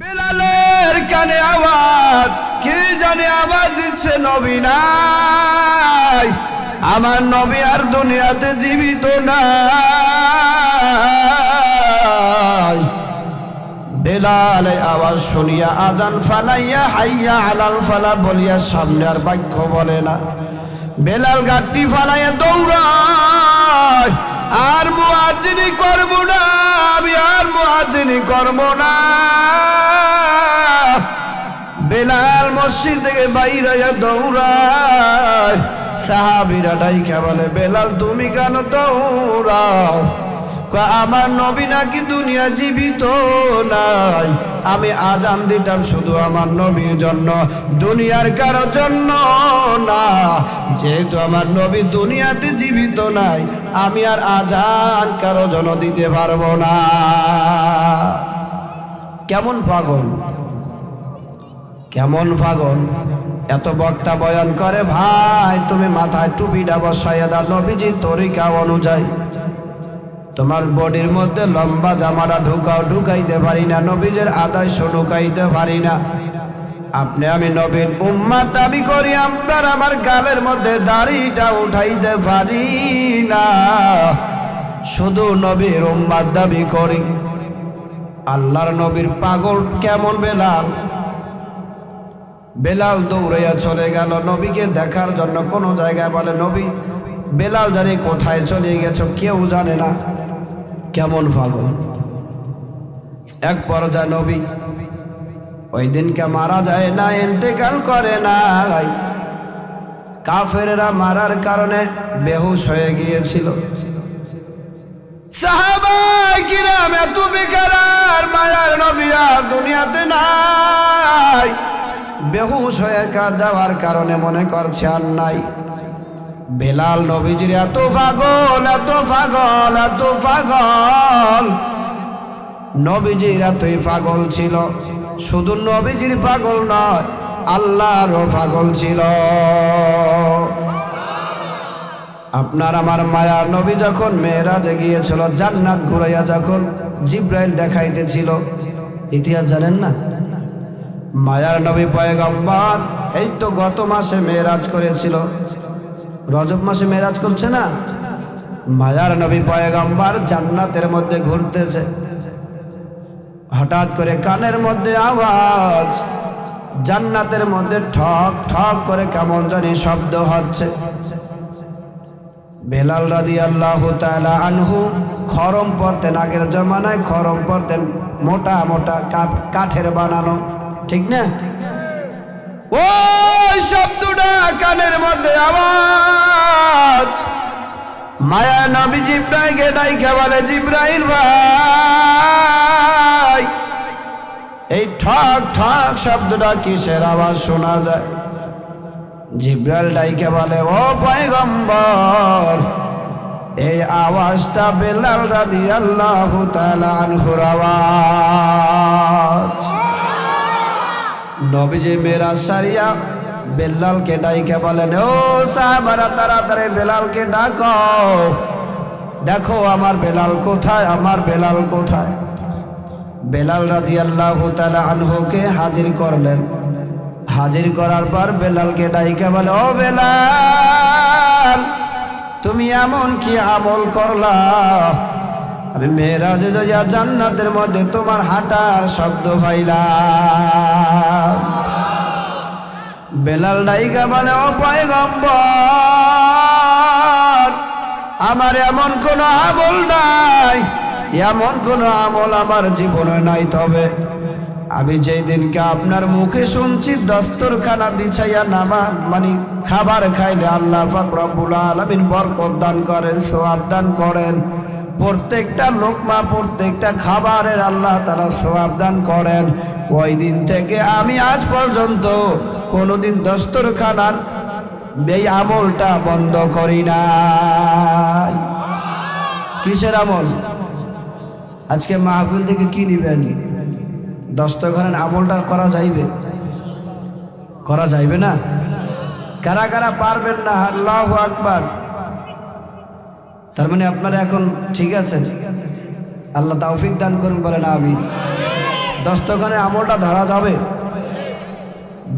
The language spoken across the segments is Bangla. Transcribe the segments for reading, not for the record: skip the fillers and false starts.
বেলালের কানে আওয়াজ, কে জানে আওয়াজ দিচ্ছে নবী নাই, আমার নবী আর দুনিয়াতে জীবিত নাই। বেলালে আওয়াজ শুনিয়া আজান ফালাইয়া হাইয়া আলাল ফালা বলিয়া সামনে আর বাক্য বলে না। বেলাল গাড়ি ফালাইয়া দৌড়ায়, আর মুয়াজ্জিনি করব না, আমি আর মুয়াজ্জিনি করব না। বেলাল মসজিদ থেকে বাইরে দৌড়ায়, সাহাবীরা ডাইকা বলে বেলাল তুমি কেন দৌড়াও? আমার নবী নাকি দুনিয়া জীবিত নাই। আমি আজান দিতাম শুধু আমার নবীর জন্য, দুনিয়ার কারো জন্য না। যেহেতু আমার নবী দুনিয়াতে জীবিত নাই, আমি আর আজান কারো জন্য দিতে পারবো না। কেমন পাগল, কেমন পাগল! এত বক্তা বয়ান করে, ভাই তুমি মাথায় টুপিটা বসাইয়া দাও নবীজির তরিকা অনুযায়ী। তোমার বডির মধ্যে লম্বা জামাটা ঢুকাও, ঢুকাইতে পারি না, নবীজের আদর্শ ঢুকাইতে পারি না। আপনি আমি নবীর উম্মত দাবি করি, আপনার আমার গালের মধ্যে দাড়িটা উঠাইতে পারি না, শুধু নবীর উম্মত দাবি করি। আল্লাহর নবীর পাগল কেমন বেলাল! বেলাল দৌড়াইয়া চলে গেল নবীকে দেখার জন্য। কোন জায়গায় বলে নবী, বেলাল জানে কোথায় চলে গেছো, কেউ জানে না। কেমন পাগল! এক পর্যায়ে নবী ওই দিনকে মারা যায় না, ইন্তেকাল করে না। কাফেররা মারার কারণে বেহুশ হয়ে গিয়েছিল। সাহাবায়ে কিরাম এত বেকার, মায়ার নবী আর দুনিয়াতে নাই। বেহুশ হয়ে যাওয়ার কারণে মনে করছে আর নাই। বেলাল নবীজির এত পাগল, এত পাগল, এত পাগল, নবীজির এতই পাগল ছিল। শুধু নবীজির পাগল নয়, আল্লাহরও পাগল ছিল। আপনার আমার মায়ার নবী যখন মেরাজে গিয়েছিল, জান্নাত ঘুরাইয়া যখন জিব্রাইল দেখাইতেছিল, ইতিহাস জানেন না? মায়ার নবী পয়গম্বর এই তো গত মাসে মেরাজ করেছিল, রজব মাসে মেরাজ করছে না? মায়ার নবী পয়গম্বর জান্নাতের মধ্যে ঘুরতেছে, হঠাৎ করে কানের মধ্যে আওয়াজ, জান্নাতের মধ্যে ঠক ঠক করে কেমন জানি শব্দ হচ্ছে। বেলাল রাদিয়াল্লাহু তাআলা আনহু খরম পরতেন, আগের জমানায় খরম পরতেন, মোটা মোটা কাঠের বানানো, ঠিক না? ওই শব্দটা কানের মধ্যে আওয়াজ, মায়া নবী জিব্রাইলকে ডাইকা বলে, জিব্রাইল ভাই, এই ঠক ঠক শব্দটা কিসের আওয়াজ শোনা যায়? জিব্রাইল ডাইকা বলে, ও পয়গম্বর, এই আওয়াজটা বেলাল রাদিয়াল্লাহু তাআলা আনহুর আওয়াজ। নবীজি মেরাজ সারিয়া বেলালকে ডাইকে বলেন, ও সাহাবারা তাড়াতাড়ি বেলালকে ডাকো, দেখো আমার বেলাল কোথায়, আমার বেলাল কোথায়? বেলাল রাদিয়াল্লাহু তাআলা আনহুকে হাজির করলেন। হাজির করার পর বেলালকে ডাইকে বলে, ও বেলাল, তুমি এমন কি আমল করলা? আমি মেরাজে যাইয়া জান্নাতের মধ্যে তোমার হাঁটার শব্দ পাইলাম। বেলাল ডাইকা বলে, ও পয়গম্বর, আমার এমন কোন আমল নাই, এমন কোন আমল আমার জীবনে নাই। তবে আমি যেই দিনকে আপনার মুখে শুনছি দস্তরখানা বিছাইয়া নামা মানে খাবার খাইলে আল্লাহ পাক রব্বুল আলামিন বরকত দান করেন, সওয়াব দান করেন, প্রত্যেকটা লোকমা প্রত্যেকটা খাবারের আল্লাহ তাআলা সওয়াব দান করেন, ওই দিন থেকে আমি আজ পর্যন্ত কোনোদিন দস্তরখানার এই আমলটা বন্ধ করি না। কিসের আমল? আজকে মাহফিল থেকে কি নিবেন? দস্তরখানার আমলটা করা যাইবে? করা যাইবে না? কারা কারা পারবেন না? আল্লাহু আকবার। তার মানে আপনারা এখন ঠিক আছেন? আল্লাহ তৌফিক দান করুন, বলেন আমিন। দস্তরখানে আমলটা ধরা যাবে?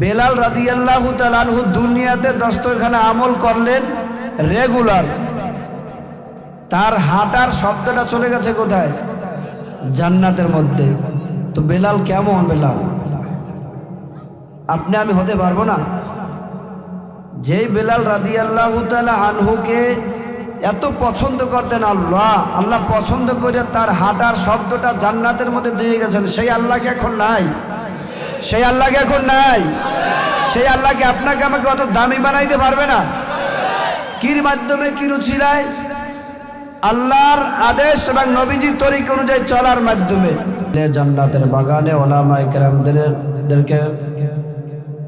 বেলাল রাদিয়াল্লাহু তাআলা আনহু দুনিয়াতে দস্তরখানে আমল করলেন রেগুলার, তার হাঁটার শব্দটা চলে গেছে কোথায়? জান্নাতের মধ্যে। তো বেলাল কেমন? বেলাল আপনি আমি হতে পারবো না? যেই বেলাল রাদিয়াল্লাহু তাআলা আনহুকে এত পছন্দ করতেন আল্লাহ, আল্লাহ পছন্দ করে তার হাঁটার শব্দটা জান্নাতের মধ্যে দিয়ে গেছেন, সেই আল্লাহকে এখন নাই? সেই আল্লাহকে এখন নাই? সেই আল্লাহকে আপনাকে আমাকে অত দামি বানাইতে পারবে না। কির মাধ্যমে, কি রুচিলায়? আল্লাহর আদেশ এবং নবীজির তরিকা অনুযায়ী চলার মাধ্যমে। জান্নাতের বাগানে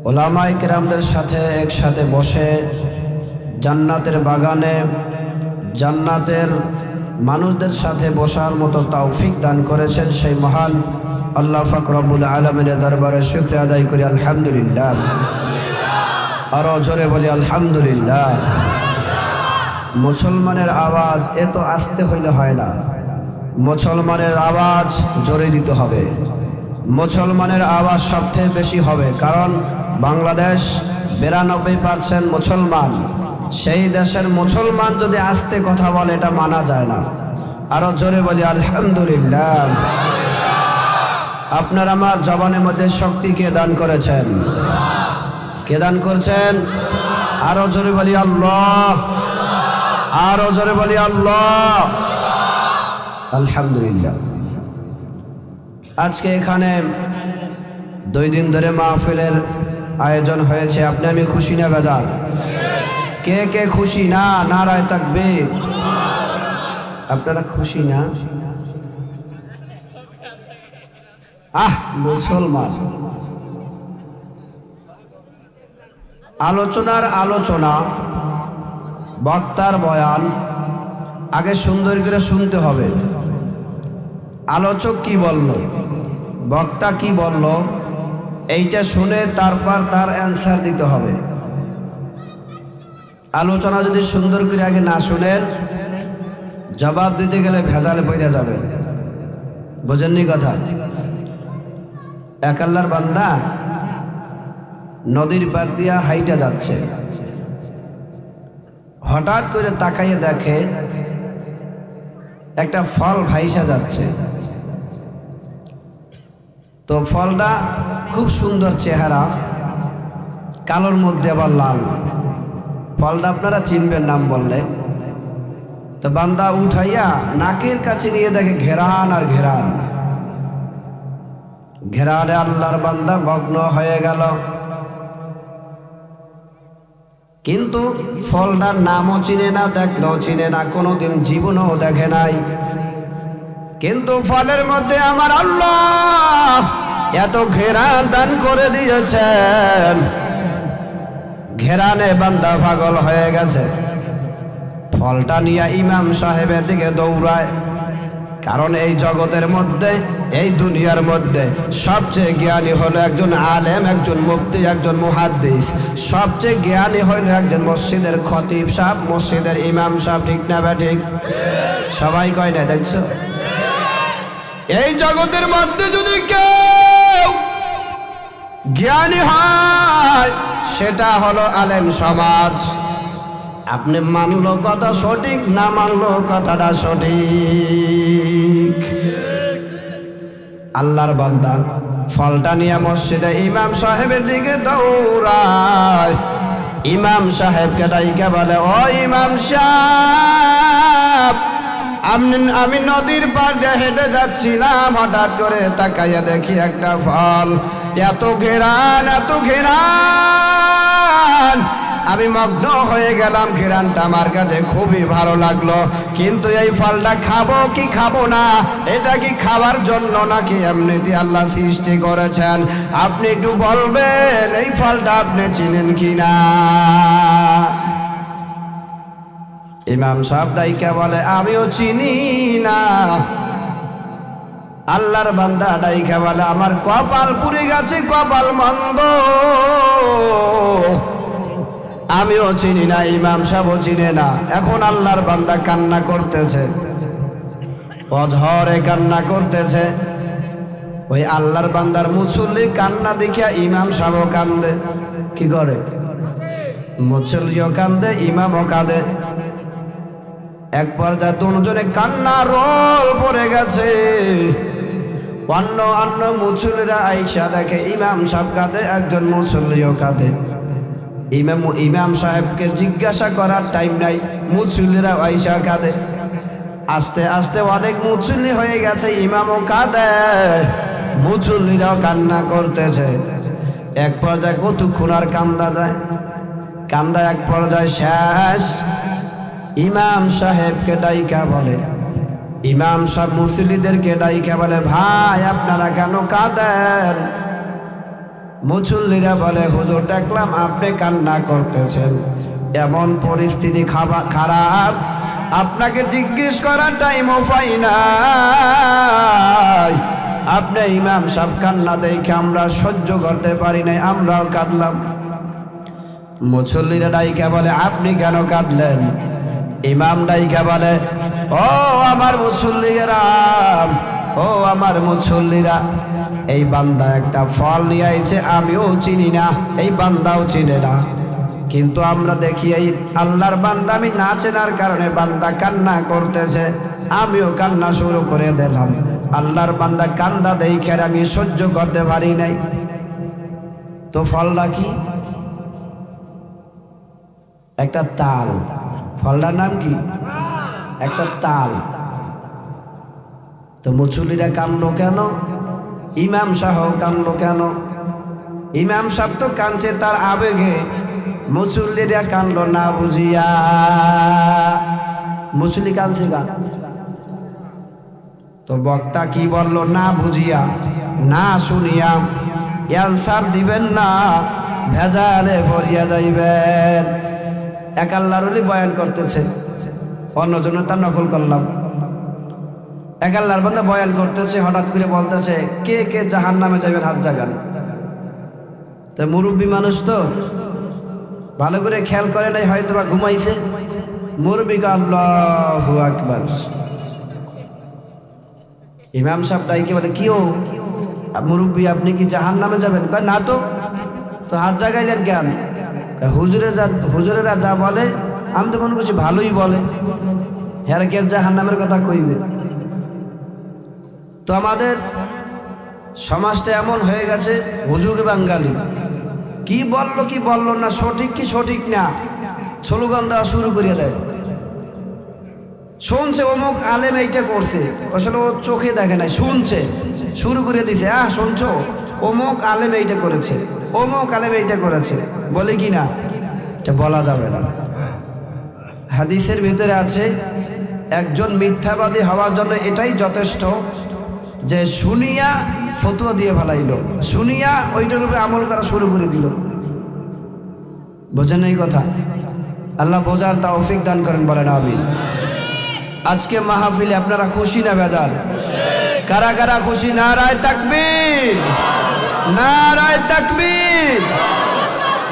ওলামায়ে কেরামদের সাথে একসাথে বসে জান্নাতের বাগানে জান্নাতের মানুষদের সাথে বসার মতো তৌফিক দান করেছেন সেই মহান আল্লাহ পাক রব্বুল আলামিনের দরবারে শুকরিয়া আদায় করি আলহামদুলিল্লাহ। আরো জোরে বলি আলহামদুলিল্লাহ। মুসলমানের আওয়াজ এত আস্তে হইলে হয় না, মুসলমানের আওয়াজ জোরে দিতে হবে, মুসলমানের আওয়াজ সবচেয়ে বেশি হবে। কারণ বাংলাদেশ 92% মুসলমান, সেই দেশের মুসলমান যদি আস্তে কথা বলে এটা মানা যায় না। আরো জোরে বলি আলহামদুলিল্লাহ। আপনার আমার জবানের মধ্যে শক্তি কে দান করেছেন? কে দান করছেন? আরো জোরে বলি আল্লাহ, আরো জোরে বলি আল্লাহ। আলহামদুলিল্লাহ। আজকে এখানে 2 দিন ধরে মাহফিলের আয়োজন হয়েছে, আপনি আমি খুশি না বেজার? কে কে খুশি না? নারায়ে তাকবীর। আপনারা খুশি না? মুসলমান আলোচনা, বক্তার বয়ান আগে সুন্দর করে শুনতে হবে। আলোচক কি বলল, বক্তা কি বলল, এইটা শুনে তারপর তার অ্যান্সার দিতে হবে। আলোচনা যদি সুন্দর করে আগে না শুনেন, জবাব দিতে গেলে ভেজালে পড়ে যাবে। বোঝেননি কথা? এক আল্লাহর বান্দা নদীর পার দিয়া হাইটা যাচ্ছে, হঠাৎ করে তাকাইয়ে দেখে একটা ফল ভাইসা যাচ্ছে। তো ফলটা খুব সুন্দর চেহারা, কালোর মধ্যে আবার লাল। ফলটা আপনারা চিনবেন নাম বললে। তো বান্দা উঠাইয়া নাকের কাছে নিয়ে দেখে ঘেরান আর ঘেরান, ঘেরানে আল্লাহর বান্দা মগ্ন হয়ে গেল। কিন্তু ফলটার নামও চিনে না, দেখলেও চিনে না, কোনোদিন জীবনেও দেখে নাই। কিন্তু ফলের মধ্যে আমার আল্লাহ এত ঘেরান দান করে দিয়েছেন, ঘেরানে বান্দা পাগল হয়ে গেছে। ফলটা নিয়ে ইমাম সাহেবের দিকে দৌড়ায়। কারণ এই জগতের মধ্যে, এই দুনিয়ার মধ্যে সবচেয়ে জ্ঞানী হলো একজন আলেম, একজন মুফতি, একজন মুহাদ্দিস। সবচেয়ে জ্ঞানী হলো একজন মসজিদের খতিব সাহেব, মসজিদের ইমাম সাহেব। ঠিক না বা ঠিক? সবাই কয় না, দেখছো? এই জগতের মধ্যে যদি কেউ জ্ঞানী হয় সেটা হলো আলেম সমাজ। আপনি মানলো কথা সঠিক, না মানলো কথাটা সঠিক। আল্লাহর বান্দা ফলটা নিয়ে মসজিদে ইমাম সাহেবের দিকে দৌড়ায়। ইমাম সাহেবকে ডাইকে বলে, ও ইমাম সাহেব, আমি নদীর পার দিয়ে হেঁটে যাচ্ছিলাম, হঠাৎ করে তাকাইয়া দেখি একটা ফল, এত ঘেরান, এত ঘেরান, আমি মগ্ন হয়ে গেলাম। ঘেরানটা আমার কাছে খুবই ভালো লাগলো, কিন্তু এই ফলটা খাবো কি খাবো না, এটা কি খাবার জন্য নাকি এমনিতে আল্লাহ সৃষ্টি করেছেন? আপনি একটু বলবেন এই ফলটা আপনি চিনেন কিনা? ইমাম সাহেব দাইকা বলে, আমিও চিনি না। আল্লাহর বান্দা ডাইকা বলে, আমার কপাল পুড়ে গেছে, কপাল মন্দ, আমিও চিনি না, ইমাম সাহেবও চিনে না। এখন আল্লাহর বান্দা কান্না করতেছে, অঝরে কান্না করতেছে। ওই আল্লাহর বান্দার মুসল্লির কান্না দেখিয়া ইমাম সাহেবও কান্দে। কি করে? মুসল্লিও কান্দে, ইমামও কাঁদে। এক পর্যায়ে দুজনে কান্না রোল পড়ে গেছে। অন্য মুসল্লিরা আইসা দেখে ইমাম সাহেব কাঁদে, একজন মুসল্লিও কাঁদে। ইমাম সাহেবকে জিজ্ঞাসা করার টাইম নাই, মুসল্লিরা আইসা কাঁদে। আস্তে আস্তে অনেক মুসল্লি হয়ে গেছে, ইমামও কাঁদে, মুসল্লিরাও কান্না করতেছে। এক পর্যায়ে কতক্ষণ আর কান্দা যায়? কান্দা এক পর্যায়ে শেষ। ইমাম সাহেবকে ডাইকা বলে, ইমাম সাহেব মুসল্লিদেরকে ডাইকা বলে, ভাই আপনারা কেন কাঁদেন? মুসল্লিরা বলে, হুজুর দেখলাম আপনি কান্না করতেছেন, এমন পরিস্থিতি খারাপ, আপনাকে জিজ্ঞেস করার টাইমও পাই নাই। আপনি ইমাম সাহেব কান্না দেখে আমরা সহ্য করতে পারি নাই, আমরাও কাঁদলাম। মুসল্লিরা ডাইকা বলে, আপনি কেন কাঁদলেন? ইমাম ডাইকা বলে, ও আমার মুসল্লিরা, ও আমার মুসল্লিরা, এই বান্দা একটা ফল নিয়ে আইছে, আমিও চিনি না, এই বান্দাও চিনে না, কিন্তু আমরা দেখি এই আল্লাহর বান্দা, আমি না চেনার কারণে বান্দা কান্না করতেছে, আমিও কান্না শুরু করে দিলাম। আল্লাহর বান্দা কান্দা দেখে আমি সহ্য করতে পারি নাই। তো ফলটা কি? একটা তাল। ফলটার নাম কি? একটা তাল। তো মুসল্লিরা কান্দলো কেন? ইমাম সাহেব কান্দলো কেন? ইমাম সাহেব তো কাঁদছে তার আবেগে, মুসল্লিরা কান্দলো না বুঝিয়া। মুসল্লি কাঁদছে গা, তো বক্তা কি বলল? না বুঝিয়া, না শুনিয়া অ্যান্সার দিবেন না, ভেজালে পড়িয়া যাইবেন। এক আল্লাহর ওলি বয়ান করতেছে, অন্যজনের তার নকল করলাম। এক আল্লাহর বান্দা বয়ান করতেছে, হঠাৎ করে বলতেছে, কে কে জাহান্নামে যাবেন হাত জাগান। তো মুরব্বী মানুষ তো ভালো করে খেয়াল করে নাই, হয়তো বা ঘুমাইছে। মুরব্বীকে আল্লাহু আকবার। ইমাম সাহেব ডাইকে বলে, কি ও মুরব্বী, আপনি কি জাহান্নামে যাবেন? না তো হাত জাগাইলেন কেন? হুজুরেরা যা বলে আমি তো মনে করছি ভালোই বলে, হ্যাঁ কে জাহান্নামের কথা কইবে। তো আমাদের সমাজটা এমন হয়ে গেছে, হুজুর বাঙালি, কি বললো না, সঠিক কি সঠিক না, স্লোগান দেওয়া শুরু করিয়া দেয়। শুনছে অমুক আলেম এইটা করছে, আসলে ও চোখে দেখে নাই, শুনছে, শুরু করে দিছে, শুনছো অমুক আলেম এইটা করেছে, অমুক আলেম এইটা করেছে, বলে কি না? এটা বলা যাবে না। হাদিসের ভিতরে আছে, একজন মিথ্যাবাদী হওয়ার জন্য এটাই যথেষ্ট যে শুনিয়া ফতোয়া দিয়ে ফেলাইল, শুনিয়া ওইটার উপরে আমল করা শুরু করে দিল। বোঝেন এই কথা? আল্লাহ বোঝার তৌফিক দান করেন, বলেন আমিন। আজকে মাহফিলে আপনারা খুশি না বেজার? কারা কারা খুশি? নারায়ে তাকবীর, নারায়ে তাকবীর।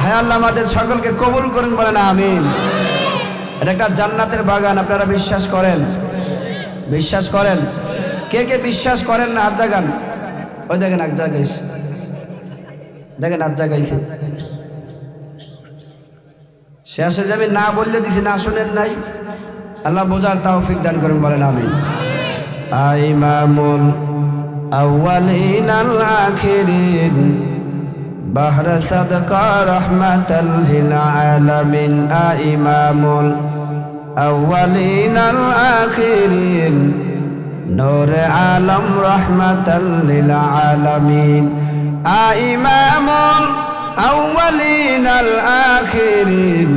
হ্যাঁ, আল্লাহ আমাদের সকলকে কবুল করেন, বলেন আমিন। এটা একটা জান্নাতের বাগান, আপনারা বিশ্বাস করেন? বিশ্বাস করেন? কে কে বিশ্বাস করেন না হাত জাগান। ওই দেখেন এক জায়গাইছে, দেখেন হাত জাগাইছে। শেষে যাবে না বললে দিছি, না শুনেন নাই। আল্লাহ বোঝার তৌফিক দান করেন, বলেন আমিন। ইমামুল আউয়ালিন আল আখিরিন বাহর সাদকা রাহমাতাল লিল আলামিন। ইমামুল আউয়ালিন আল আখিরিন নূর আলম রাহমাতাল লিল আলামিন। ইমামুল আউয়ালিন আল আখিরিন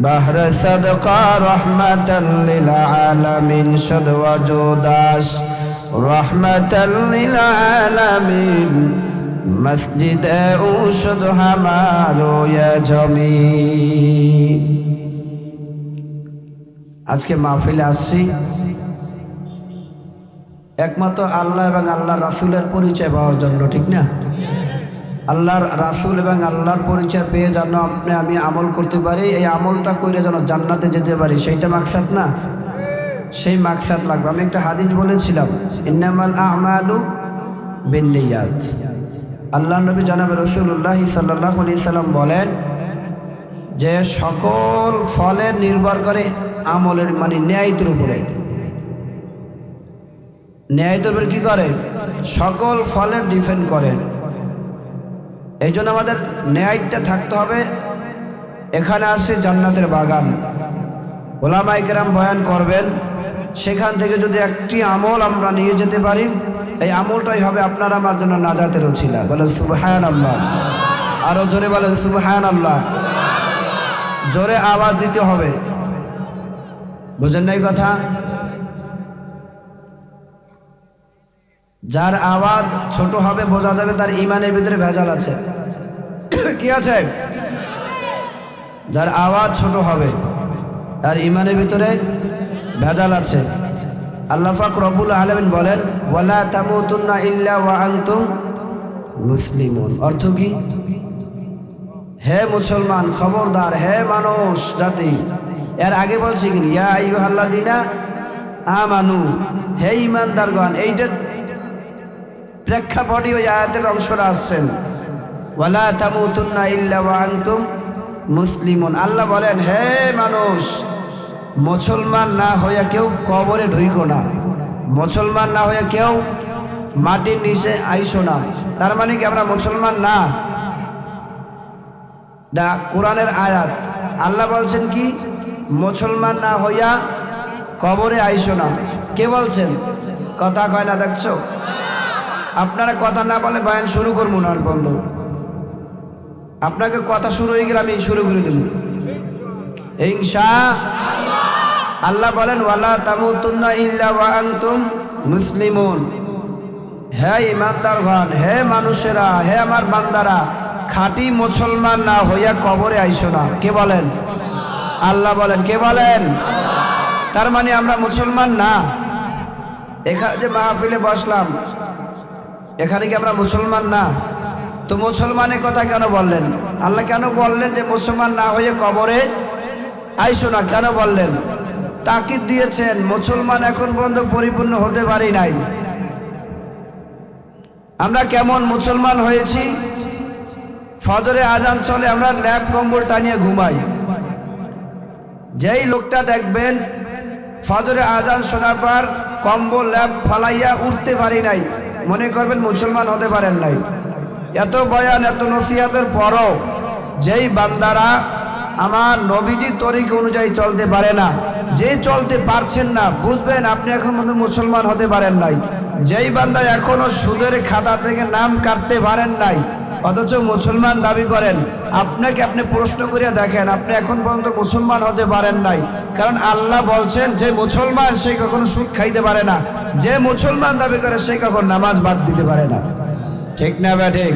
বাহর সাদকা রাহমাতাল লিল আলামিন। শুদ ওয়াজুদাস রাহমাতাল লিল আলামিন। মসজিদ উশুদ হামারো ইয়া জমিন। আজকে মাহফিলে আসছি একমাত্র আল্লাহ এবং আল্লাহর রাসূলের পরিচয় পাওয়ার জন্য, ঠিক না? আল্লাহর রাসূল এবং আল্লাহর পরিচয় পেয়ে যেন আমি আমল করতে পারি, এই আমলটা করে যেন জান্নাতে যেতে পারি, সেইটা মাকসাদ না? সেই মাকসাদ লাগবে। আমি একটা হাদিস বলেছিলাম, ইন্নামাল আমালু বিন্নিয়াত। আল্লাহ নবী জনাব রাসূলুল্লাহ সাল্লাল্লাহু আলাইহি সাল্লাম বলেন যে সকল ফলের নির্ভর করে আমলের মানে ন্যায়তের উপরে। ন্যায়তের উপরে কি করে? সকল ফলের ডিপেন্ড করে। এই জন্য আমাদের ন্যায়টা থাকতে হবে। এখানে আছে জান্নাতের বাগান, ওলামায়ে কেরাম বয়ান করবেন, সেখান থেকে যদি একটি আমল আমরা নিয়ে যেতে পারি, এই আমলটাই হবে আপনার আমার জন্য নাজাতের ওসিলা। বলেন সুবহানাল্লাহ। আরো জোরে বলেন সুবহানাল্লাহ। জোরে আওয়াজ দিতে হবে, বুঝেন নাই কথা? যার আওয়াজ ছোট হবে বোঝা যাবে তার ইমানের ভিতরে ভেজাল আছে। কি আছে? যার আওয়াজ ছোট হবে তার ইমানের ভিতরে ভেজাল আছে। আল্লাহ পাক রব্বুল আলামিন বলেন ওয়ালা তামুতুন্না ইল্লা ওয়া আনতুম মুসলিমুন। অর্থ কি? হে মুসলমান, খবরদার, হে মানুষ জাতি। এর আগে বলছি কি ইয়া আইয়ুহাল্লাযিনা আমানু, হে ঈমানদারগণ। এইটার প্রেক্ষাপটে ওই আয়াতের অংশটা আসছেন ওয়ালা তামুতুন্না ইল্লা ওয়া আনতুম মুসলিমুন। আল্লাহ বলেন হে মানুষ, মুসলমান না হইয়া কেউ কবরে ঢুইকো না, মুসলমান না হইয়া কেউ মাটির নিচে আইসো না। তার মানে কি আমরা মুসলমান না? না, কোরআনের আয়াত। আল্লাহ বলছেন কি মুসলমান না হইয়া কবরে আইসো না। কে বলছেন? কথা কয় না, দেখছো? আপনারা কথা না বলে বয়ান শুরু করবো না। বন্ধু, আপনাকে কথা শুরু হয়ে গেলে আমি শুরু করে দেব ইনশাআল্লাহ। আল্লাহ বলেন ওয়ালা তামুতুন্না ইল্লা ওয়া আনতুম মুসলিমুন। হে ঈমানদারগণ, হে মানুষেরা, হে আমার বান্দারা, খাঁটি মুসলমান না হইয়া কবরে আইসো না। কে বলেন? আল্লাহ বলেন। কে বলেন? তার মানে আমরা মুসলমান না। এখানে যে মাহফিলে বসলাম, এখানে কি আমরা মুসলমান না? তো মুসলমানের কথা কেন বললেন? আল্লাহ কেন বললেন যে মুসলমান না হয়ে কবরে আইসো না? কেন বললেন? তাকিদ দিয়েছেন মুসলমান এখন পর্যন্ত পরিপূর্ণ হতে পারি নাই। আমরা কেমন মুসলমান হয়েছি? ফজরে আজান চলে আমরা ল্যাপ কম্বল টানিয়ে ঘুমাই। যেই লোকটা দেখবেন ফজরে আজান শোনার পর কম্বল ল্যাপ ফালাইয়া উঠতে পারি নাই, মনে করবেন মুসলমান হতে পারেন নাই। এত বয়ান, এত নসিহতের পরও যেই বান্দারা আমার নবীজি তরিক অনুযায়ী চলতে পারে না, যে চলতে পারছেন না, বুঝবেন আপনি এখন মধ্যে মুসলমান হতে পারেন নাই। যেই বান্দা এখনো সুদের খাতা থেকে নাম কাটতে পারেন নাই অথচ মুসলমান দাবি করেন, আপনাকে আপনি প্রশ্ন করিয়া দেখেন আপনি এখন পর্যন্ত মুসলমান হতে পারেন নাই। কারণ আল্লাহ বলছেন যে মুসলমান সে কখনো সুদ খাইতে পারে না, যে মুসলমান দাবি করে সে কখনো নামাজ বাদ দিতে পারে না। ঠিক না বা ঠিক?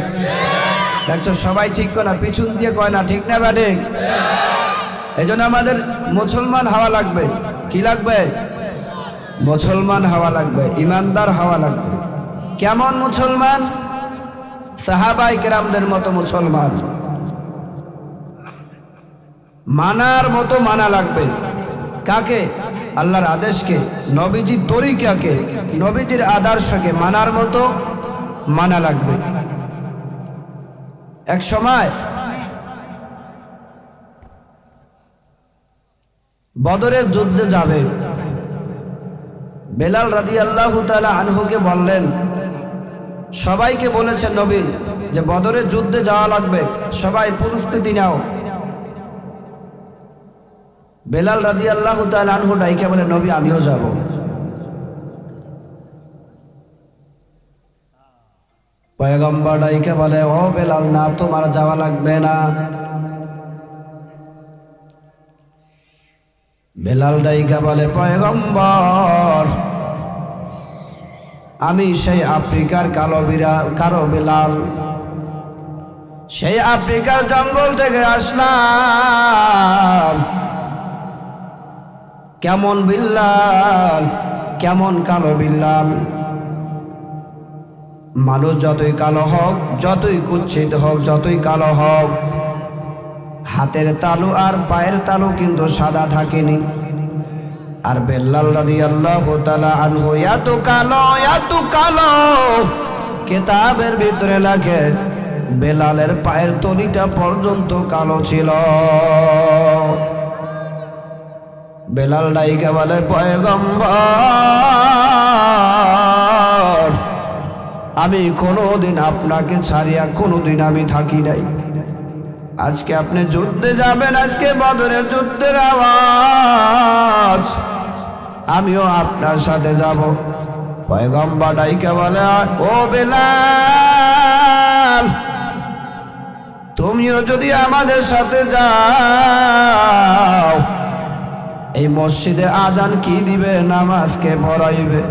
দেখছো সবাই ঠিক কয় না, পিছন দিয়ে কয় না, ঠিক না বা ঠিক? এই জন্য আমাদের মুসলমান হওয়া লাগবে। কি লাগবে? মুসলমান হওয়া লাগবে, ইমানদার হওয়া লাগবে। কেমন মুসলমান? সাহাবায়ে কেরামদের মতো মুসলমান, মানার মতো মানা লাগবে। কাকে? আল্লাহর আদেশকে, নবীজির তরিকাকে, নবীজির আদর্শকে মানার মতো মানা লাগবে। এক সময় বদরের যুদ্ধে যাবে, বেলাল রাদিয়াল্লাহু তাআলা আনহুকে বললেন, সবাইকে বলেছেন নবী যে বদরের যুদ্ধে যাওয়া লাগবে, সবাই প্রস্তুতি নাও। বেলাল রাদিয়াল্লাহু তাআলা আনহু ডাইকে বলে, নবী আমিও যাব। পয়গম্বর ডাইকে বলে, ও বেলাল, না, তোমার যাওয়া লাগবে না। বেলাল ডাইকে বলে, পয়গম্বর, আমি সেই আফ্রিকার কালো বেলাল, সেই আফ্রিকার জঙ্গল থেকে আসলাম। কেমন বিল্লাল, কেমন কালো বিল্লাল। মানুষ যতই কালো হোক, যতই কুৎসিত হোক, যতই কালো হোক, হাতের তালু আর পায়ের তালু কিন্তু সাদা থাকেনি। আর বেলাল রাদিয়াল্লাহু তাআলা আনহু এত কালো, এত কালো, কিতাবের ভিতরে লেখে বেলালের পায়ের তলিটা পর্যন্ত কালো ছিল। বেলাল ডাইকা বলে, পয়গম্বর, আমি কোনোদিন আপনাকে ছাড়িয়া কোনোদিন আমি থাকি নাই। আজকে আপনি যুদ্ধে যাবেন, আজকে বদরের যুদ্ধের আওয়াজ, আমিও আপনার সাথে যাব। পয়গম্বর ডাইকা বলে, ও বেলাল, তুমিও যদি আমাদের সাথে যাও, এই মসজিদে আজান কি দিবে? নামাজকে পড়াইবে।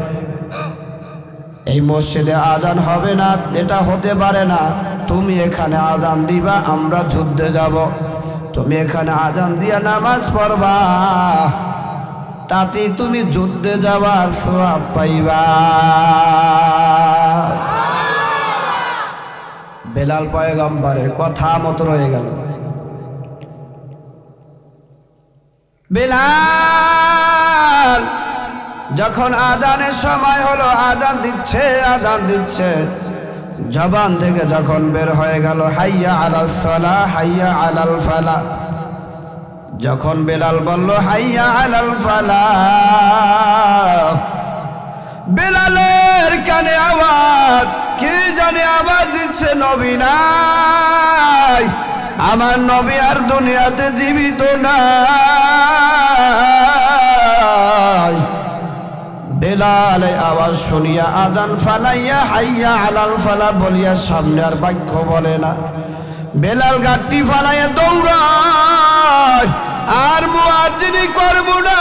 এই মসজিদে আজান হবে না, এটা হতে পারে না। তুমি এখানে আজান দিবা, আমরা যুদ্ধে যাব। তুমি এখানে আজান দিয়া নামাজ পড়বা, তাতে তুমি যুদ্ধে যাবার সওয়াব পাইবা। বেলাল পয়গম্বরের কথা মতো রয়ে গেল। বেলাল যখন আজানের সময় হলো, আজান দিচ্ছে, আজান দিচ্ছে, জবান থেকে যখন বের হয়ে গেল হাইয়া আলাস সালাহ, হাইয়া আলাল ফালাহ, যখন বেলাল বলল হাইয়া আলাল ফালাহ, বেলালের কানে আওয়াজ, কে জানে আওয়াজ দিচ্ছে, নবী নাই, আমার নবী আর দুনিয়াতে জীবিত নাই। বেলাল আওয়াজ শুনিয়া আজান ফালাইয়া হাইয়া আলাল ফালাহ বলিয়া সামনে আর বাক্য বলে না। বেলাল গাড়ি ফালাইয়া দৌড়ায়, আর মুয়াজ্জিনি করব না,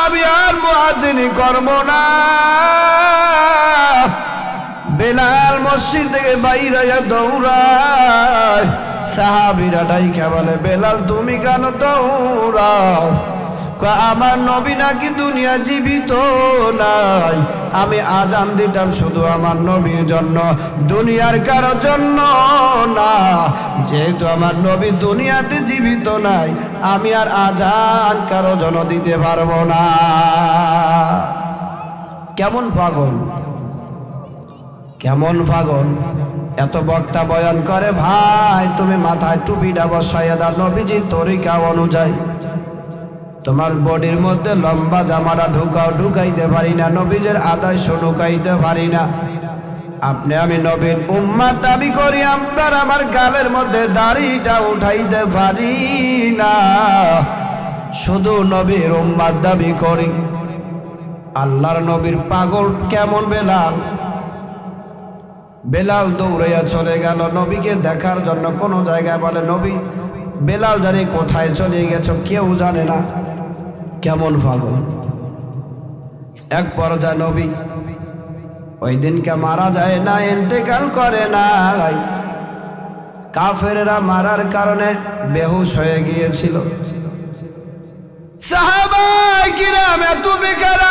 আমি আর মুয়াজ্জিনি করব না। বেলাল মসজিদ থেকে বাইরে দৌড়ায়। সাহাবীরা ডাইকা বলে, বেলাল তুমি কেন দৌড়াও? আমার নবী নাকি দুনিয়া জীবিত নাই। আমি আজান দিতাম শুধু আমার নবীর জন্য, দুনিয়ার কারো জন্য না। যেহেতু আমার নবী দুনিয়াতে জীবিত নাই, আমি আর আজান কারো জন্য দিতে পারবো না। কেমন পাগল, কেমন পাগল! এত বক্তা বয়ান করে, ভাই তুমি মাথায় টুপিটা বসাইয়া দাও নবীজির তরিকা অনুযায়ী। তোমার বডির মধ্যে লম্বা জামাটা ঢুকাও, ঢুকাইতে পারি না, নবীজের আদর্শ ঢুকাইতে পারি না। আপনি আমি নবীর উম্মত দাবি করি, আপনার আমার গালের মধ্যে দাড়িটা উঠাইতে পারি না, শুধু নবীর উম্মত দাবি করি। আল্লাহর নবীর পাগল কেমন বেলাল! বেলাল দৌড়াইয়া চলে গেল নবীকে দেখার জন্য। কোন জায়গায় বলে, নবী, বেলাল জানি কোথায় চলে গেছো, কেউ জানে না। কেমন পাগল! এক পর্যায়ে নবী ওই দিনকে মারা যায় না, ইন্তেকাল করে না। কাফেররা মারার কারণে বেহুশ হয়ে গিয়েছিল। সাহাবায়ে কিরাম এত বেকার,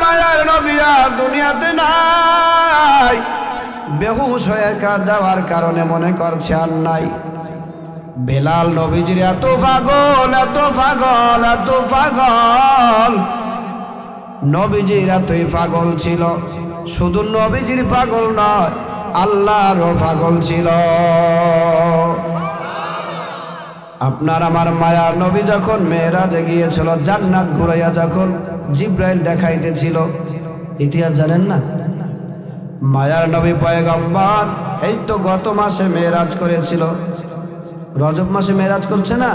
মায়ার নবী আর দুনিয়াতে নাই, বেহুশ হয়ে যাওয়ার কারণে মনে করছে আর নাই। বেলাল নবীজির এত পাগল, এত পাগল, এত পাগল, নবীজির এতই পাগল ছিল। শুধু নবীজির পাগল নয়, আল্লাহরও পাগল ছিল। আপনার আমার মায়ার নবী যখন মেরাজে গিয়েছিল, জান্নাত ঘুরাইয়া যখন জিব্রাইল দেখাইতেছিল, ইতিহাস জানেন না? মায়ার নবী পয়গম্বর এই তো গত মাসে মেরাজ করেছিল, রজব মাসে মেরাজ করছে না?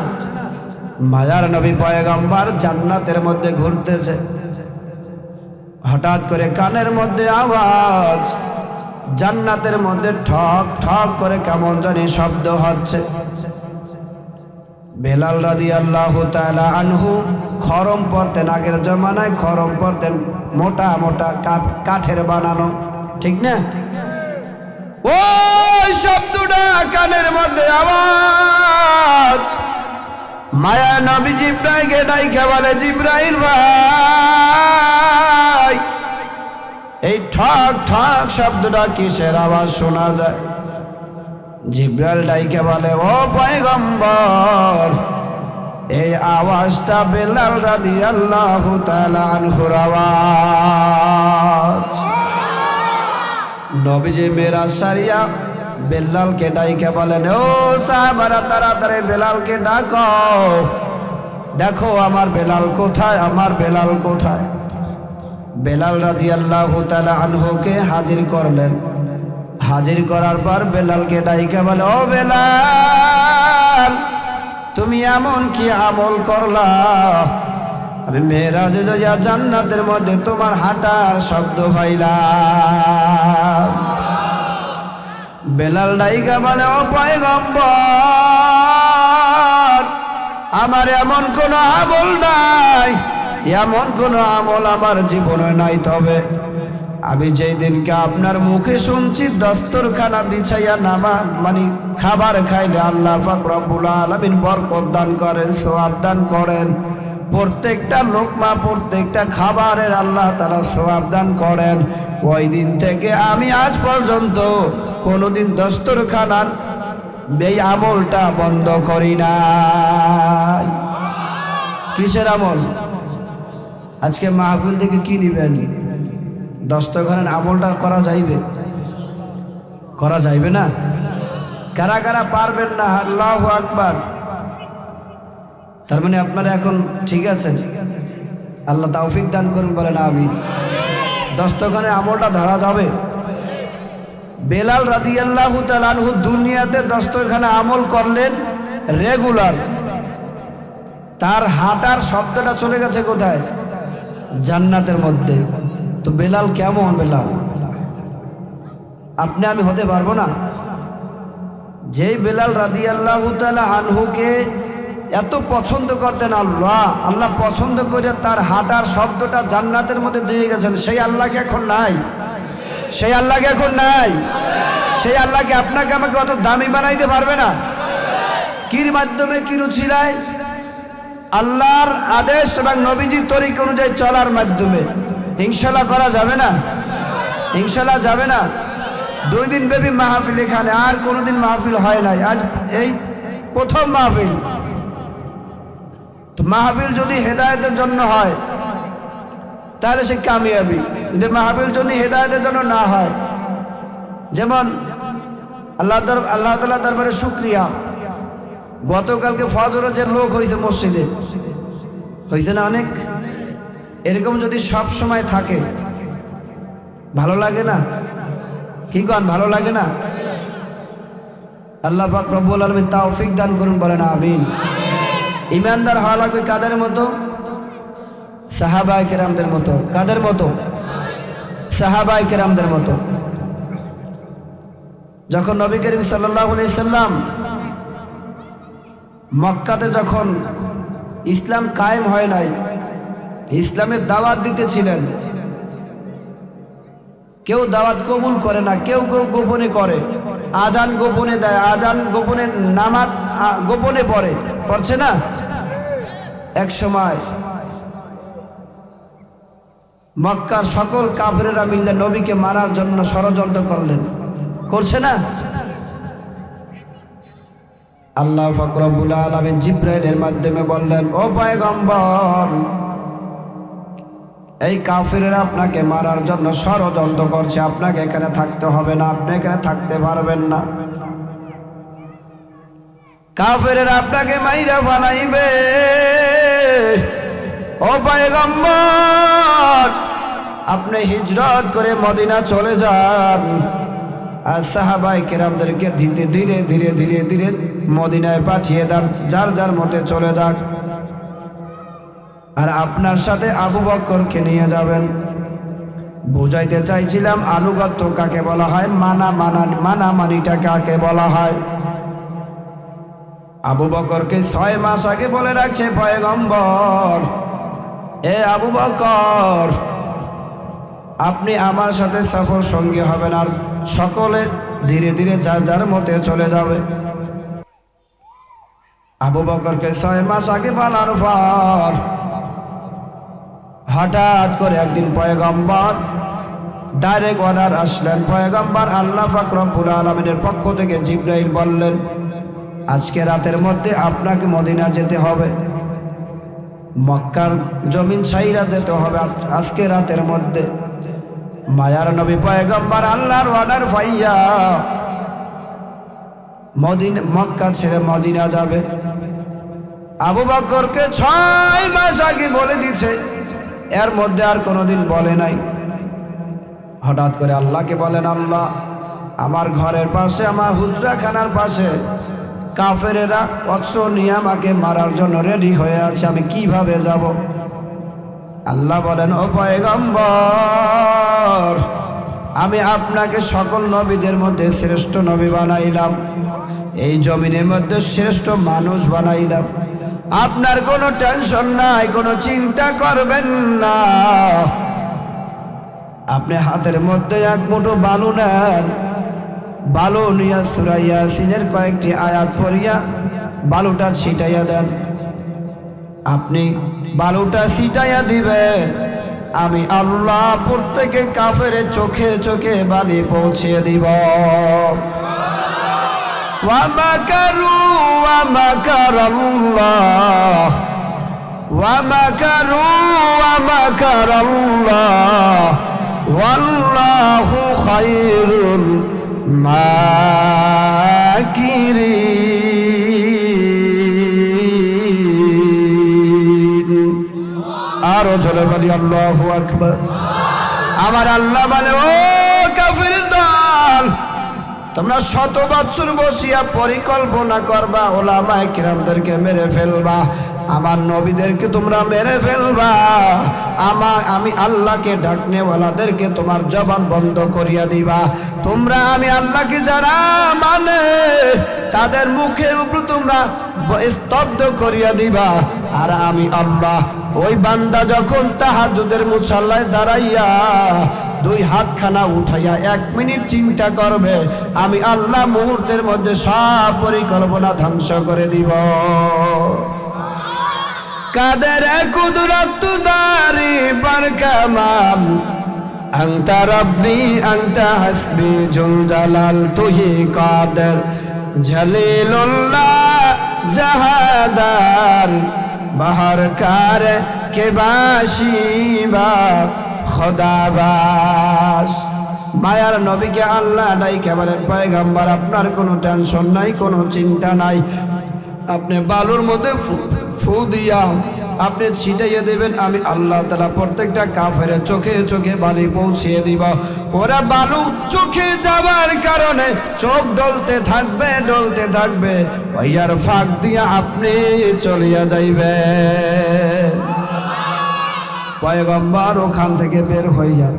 মায়ার নবী পয়গম্বর জান্নাতের মধ্যে ঘুরতেছে, হঠাৎ করে কানের মধ্যে আওয়াজ, জান্নাতের মধ্যে ঠক ঠক করে কেমন জানি শব্দ হচ্ছে। বেলাল রাদিয়াল্লাহু তাআলা আনহু খরম পরতেন, আগের জমানায় খরম পরতেন, মোটা মোটা কাঠের বানানো, ঠিক না? ওই শব্দটা কানের মধ্যে আওয়াজ, মায়া নবী জিব্রাইলকে ডাইকা বলে, জিব্রাইল ভাই, এই ঠক ঠক শব্দটা কিসের আওয়াজ শোনা যায়? জিব্রাইল ডাইকা বলে, ও পয়গম্বর, এই আওয়াজটা বেলাল রাদিয়াল্লাহু তাআলা আনহুর আওয়াজ। নবীজি মেরাজ সারিয়া বেলালকে ডাইকে বলেন, ও সাহাবারা তাড়াতাড়ি বেলালকে ডাকো, দেখো আমার বেলাল কোথায়, আমার বেলাল কোথায়। বেলাল রাদিয়াল্লাহু তাআলা আনহুকে হাজির করলেন। হাজির করার পর বেলালকে ডাইকে বলে, ও বেলাল, তুমি এমন কি আমল করলা, আমি মেরাজে যাইয়া জান্নাতের মধ্যে তোমার হাঁটার শব্দ পাইলাম। বেলাল ডাইকা বলে, ও পয়গম্বর, আমার এমন কোন আমল নাই, এমন কোন আমল আমার জীবনে নাই, তবে আমি যেই দিনকে আপনার মুখে শুনছি দস্তরখানা বিছাইয়া নামা মানে খাবার খাইলে আল্লাহ পাক রব্বুল আলামিন বরকত দান করেন, সওয়াব দান করেন, প্রত্যেকটা লোকমা প্রত্যেকটা খাবারের আল্লাহ তাআলা সওয়াব দান করেন। ওই দিন থেকে আমি আজ পর্যন্ত কোনোদিন দস্তরখানার এই আমলটা বন্ধ করি না। কিসের আমল? আজকে মাহফিল থেকে কি নিবেন? দস্তরখানার আমলটা করা যাইবে? করা যাইবে না? কারা কারা পারবেন না? আল্লাহু আকবার। তার মানে আপনারা এখন ঠিক আছেন, আল্লাহ তৌফিক দান করুন, বলেন আমিন। দস্তরখানার আমলটা ধরা যাবে? বেলাল রাদিয়াল্লাহু তাআলা আনহু দুনিয়াতে দস্তরখানা আমল করলেন রেগুলার, তার হাঁটার শব্দটা চলে গেছে কোথায়? জান্নাতের মধ্যে। তো বেলাল কেমন? বেলাল আপনি আমি হতে পারবো না? যেই বেলাল রাদিয়াল্লাহু তাআলা আনহুকে এত পছন্দ করতেন আল্লাহ, আল্লাহ পছন্দ করে তার হাঁটার শব্দটা জান্নাতের মধ্যে দিয়ে গেছেন, সেই আল্লাহকে এখন নাই? সেই আল্লাহকে এখন নাই? সেই আল্লাহকে আপনাকে আমাকে অত দামি বানাইতে পারবে না। কির মাধ্যমে? কি রুচিলায়? আল্লাহর আদেশ এবং নবীজির তরিকা অনুযায়ী চলার মাধ্যমে। ইনশাআল্লাহ করা যাবে না? ইনশাআল্লাহ যাবে না? 2 দিন ব্যাপী মাহফিল এখানে, আর কোনোদিন মাহফিল হয় নাই, আজ এই প্রথম মাহফিল। তো মাহফিল যদি হেদায়েতের জন্য হয় তাহলে সে কামিয়াবি, যদি মাহফিল যদি হেদায়েতের জন্য না হয়, যেমন আল্লাহ তাআলা দরবারে শুকরিয়া, গতকালকে ফজরে যে লোক হয়েছে মসজিদে, হয়েছে না অনেক? এরকম যদি সব সময় থাকে ভালো লাগে না? কি কন, ভালো লাগে না? আল্লাহ পাক রব্বুল আলামিন তৌফিক দান করুন, বলেন আমিন। ইমানদার হওয়া লাগবে কাদের মতো? সাহাবায়ে কেরামদের মতো। কাদের মতো? সাহাবায়ে কেরামদের মতো। যখন নবী করিম সাল্লাল্লাহু আলাইহি সাল্লাম মক্কাতে যখন ইসলাম কায়েম হয় নাই, ইসলামের দাওয়াত দিতেছিলেন, কেউ দাওয়াত কবুল করে না, কেউ কেউ গোপনে করে, আজান গোপনে দেয়, আজান গোপনে, নামাজ গোপনে পড়ছে না। এক সময় মক্কার সকল কাফেরেরা মিলে নবীকে মারার জন্য ষড়যন্ত্র করলেন, করছে না? আল্লাহ পাক রব্বুল আলামিন জিবরাইলের মাধ্যমে বললেন, ও পয়গম্বর, এই কাফেরেরা আপনাকে মারার জন্য ষড়যন্ত্র করছে, আপনাকে এখানে থাকতে হবে না, আপনি এখানে থাকতে পারবেন না, কাফেরেরা আপনাকে মাইরা ফালাইবে। ও পয়গম্বর, আপনি হিজরত করে মদিনা চলে যান, আর সাহাবায়ে কেরামদেরকে ধীরে ধীরে ধীরে ধীরে ধীরে মদিনায় পাঠিয়ে দেন, যার যার মতে চলে যাক, আর আপনার সাথে আবু বকরকে নিয়ে যাবেন। বুঝাইতে চাইছিলাম আনুগত্য কাকে বলা হয়, মানামানিটা কাকে বলা হয়। আবু বকরকে 6 মাস আগে বলে রাখছে পয়গম্বর, এ আবু বকর, আপনি আমার সাথে সফর সঙ্গী হবেন, আর সকলে ধীরে ধীরে যার যার মতে চলে যাবে। আবু বকরকে 6 মাস আগে বলার পর হঠাৎ করে একদিন পয়গম্বর ডাইরেক্ট অর্ডার আসলেন। পয়গম্বর আল্লাহ পাক রব্বুল আলামিনের পক্ষ থেকে জিবরাইল বললেন, আজকে রাতের মধ্যে আপনাকে মদিনা যেতে হবে, মক্কার জমিন ছাইরা যেতে হবে আজকে রাতের মধ্যে। মায়ার নবী পয়গম্বর আল্লাহর অর্ডার পাইয়া মক্কা ছেড়ে মদিনা যাবে। আবু বকরকে 6 মাস আগে বলে দিছে, এর মধ্যে আর কোনোদিন বলে নাই। হঠাৎ করে আল্লাহকে বলেন, আল্লাহ আমার ঘরের পাশে, আমার হুজরাখানার পাশে কাফেরেরা অস্ত্র নিয়ে আমাকে মারার জন্য রেডি হয়ে আছে, আমি কিভাবে যাব? আল্লাহ বলেন, ও পয়গম্বর, আমি আপনাকে সকল নবীদের মধ্যে শ্রেষ্ঠ নবী বানাইলাম, এই জমিনের মধ্যে শ্রেষ্ঠ মানুষ বানাইলাম। আপনার কোনো টেনশন নাই, কোনো চিন্তা করবেন না। আপনি হাতের মধ্যে এক মুঠো বালু নেন, বালু নিয়া সূরা ইয়াসিনের কয়েকটি আয়াত পড়িয়া বালুটা ছিটাইয়া দেন। আপনি বালুটা ছিটাইয়া দিবেন, আমি আল্লাহ প্রত্যেকে কাফের চোখে চোখে বালি পৌঁছিয়ে দিব। ওয়া মাকারু ওয়া মাকারাল্লাহ ওয়া মাকারু ওয়া মাকারাল্লাহ ওয়াল্লাহু খায়রুল মাকিরিন। আরো জোরে বলি আল্লাহু আকবার। আমার আল্লাহ বলে, ও কাফির দল, তোমরা 100 বছর বসিয়া পরিকল্পনা করবা, ওলামায়ে কিরামদেরকে মেরে ফেলবা, আমার নবীদেরকে তোমরা মেরে ফেলবা, আমি আল্লাহকে ডাকনেওয়ালাদেরকে তোমার জবান বন্ধ করিয়া দিবা। তোমরা আমি আল্লাহকে যারা মানে তাদের মুখের উপর তোমরা স্তব্ধ করিয়া দিবা। আর আমি আল্লাহ ওই বান্দা যখন তাহাজ্জুদের মুসাল্লায় দাঁড়াইয়া 2 হাতখানা উঠাইয়া 1 মিনিট চিন্তা করবে, আমি আল্লাহ মুহূর্তের মধ্যে সব পরিকল্পনা ধ্বংস করে দিব। কাদের কুদরত দারি বার কামাল, আনতা রব্বি আনতা হাসবি জুল জালাল, তুহি কাদের জলিলুল্লাহ জাহাদার, বাহার কার কে বাসিবা খোদাবাস। মায়ার নবীকে আল্লাহ ডাইকা বলেন, পয়গম্বর আপনার কোনো টেনশন নাই, কোনো চিন্তা নাই, আপনি বালুর মধ্যে ফু দিয়া আপনি ছিটাইয়ে দেবেন, আমি আল্লাহ তাআলা প্রত্যেকটা কাফের চোখে চোখে বালি পৌঁছিয়ে দিব। ওরা বালু চোখে যাবার কারণে চোখ ডলতে থাকবে, ডলতে থাকবে, ওইয়ার ফাঁক দিয়া আপনি চলিয়া যাইবে। পয়গম্বর ওখান থেকে বের হইয়া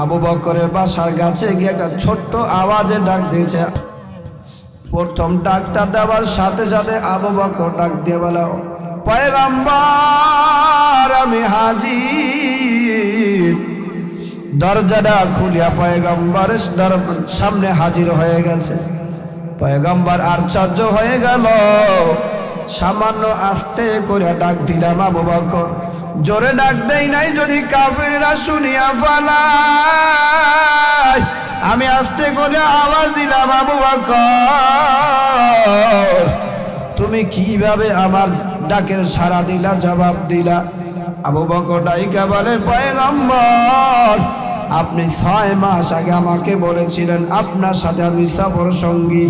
আবু বকরের বাসার কাছে গিয়ে একটা ছোট্ট আওয়াজে ডাক দিয়েছে। প্রথম ডাকটা দেওয়ার সাথে সাথে আবু বকর ডাক দিয়ে বলে, পয়গম্বর আমি হাজির। দরজাটা খুলিয়া পয়গম্বরের সামনে হাজির হয়ে গেছে। পয়গম্বর আশ্চর্য হয়ে গেল। সামান্য আস্তে করে ডাক দিলাম আবু বকর, জোরে ডাক দেই নাই যদি কাফেররা শুনিয়া ফেলায়। আমি আস্তে করে আওয়াজ দিলাম, আবু বকর তুমি কিভাবে আমার ডাকের সাড়া দিলা, জবাব দিলা? আবু বকর ডাইকা বলে, পয়গম্বর আপনি 6 মাস আগে আমাকে বলেছিলেন আপনার সাথে আমি সফর সঙ্গী।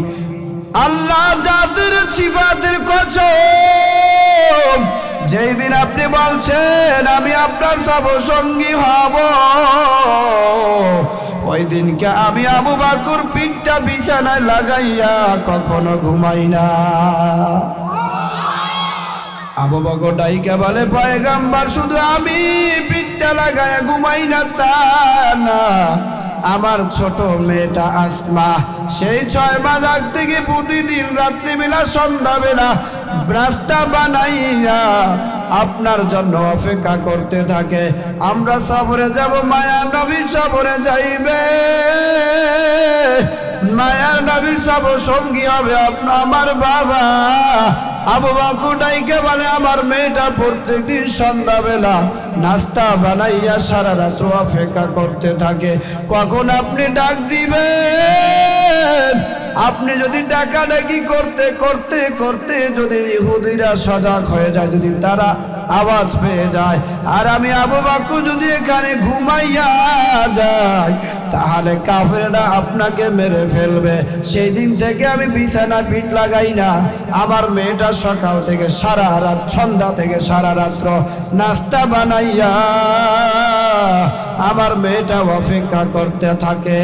আল্লাহ জাতের সিফাতের কসম, যেই দিন আপনি বলছেন আমি আপনার সফর সঙ্গী হব, ওই দিনকে আমি আবু বকর পিঠটা বিছানায় লাগাইয়া কখনো ঘুমাই না। আবু বকর ডাইকা বলে, পয়গম্বর শুধু আমি পিঠটা লাগাইয়া ঘুমাই না তা না, আমার ছোট মেয়েটা আসমা সেই 6 মাস আগ থেকে প্রতিদিন রাত্রিবেলা সন্ধ্যাবেলা রাস্তা বানাইয়া আপনার জন্য অপেক্ষা করতে থাকে। আমরা সফরে যাব, মায়া নবী সফরে যাইবে, মায়া নবী সফর সঙ্গী হবে আমার বাবা। আবু বকর ডাইকে বলে, আমার মেয়েটা প্রত্যেকদিন সন্ধ্যাবেলা নাস্তা বানাইয়া সারা রাত অপেক্ষা করতে থাকে, কখন আপনি ডাক দিবেন। আপনি যদি ডাকাডাকি করতে করতে করতে যদি ইহুদিরা সজাগ হয়ে যায়, যদি তারা আওয়াজ পেয়ে যায়, আর আমি আবু বকর যদি এখানে ঘুমাইয়া যাই তাহলে কাফেররা আপনাকে মেরে ফেলবে। সেই দিন থেকে আমি বিছানা পিঠ লাগাই না। আমার মেয়েটা সকাল থেকে সারা রাত, সন্ধ্যা থেকে সারা রাত্র নাস্তা বানাইয়া আমার মেয়েটা অপেক্ষা করতে থাকে।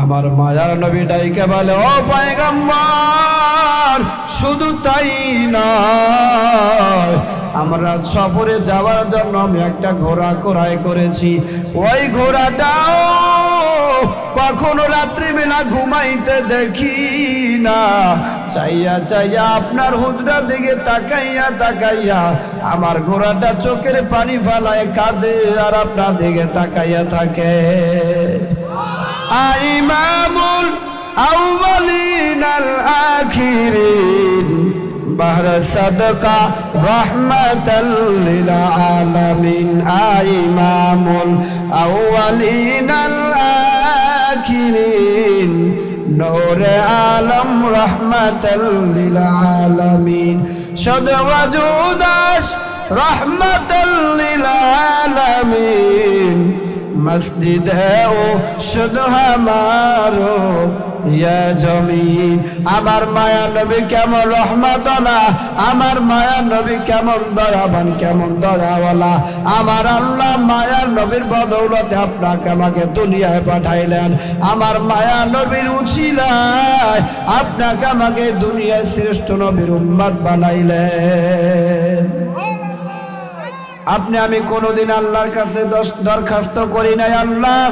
আমার মায়ার নবী ডাইকে বলে, ও পয়গম্বর, শুধু তাই নয়, আমরা সফরে যাওয়ার জন্য আমি একটা ঘোড়া ক্রয় করেছি। ওই ঘোড়াটাও কখনো রাত্রিবেলা ঘুমাইতে দেখি না। চাইয়া চাইয়া আপনার হুজরার দিকে তাকাইয়া তাকাইয়া আমার ঘোড়াটা চোখের পানি ফালায় কাঁদে আর আপনার দিকে তাকাইয়া থাকে। ইমামুল আউয়ালিন আল আখিরিন বাহর সাদকা রাহমাতাল লিল আলামিন। ইমামুল আউয়ালিন আল আখিরিন নূরে আলম রাহমাতাল লিল আলামিন। সদ ওয়াজুদাস রাহমাতাল লিল আলামিন। মসজিদ হ্যাঁ ও শুধু আমারো ইয়া জমিন। আমার মায়া নবী কেমন রহমতওয়ালা, আমার মায়া নবী কেমন দয়াবান, কেমন দয়াওয়ালা। আমার আল্লাহ মায়ার নবীর বদৌলতে আপনাকে আমাকে দুনিয়ায় পাঠাইলেন। আমার মায়া নবীর উছিলায় আপনাকে আমাকে দুনিয়ায় শ্রেষ্ঠ নবীর উম্মত বানাইলেন। আপনি আমি কোনোদিন আল্লাহর কাছে দরখাস্ত করি নাই, আল্লাহ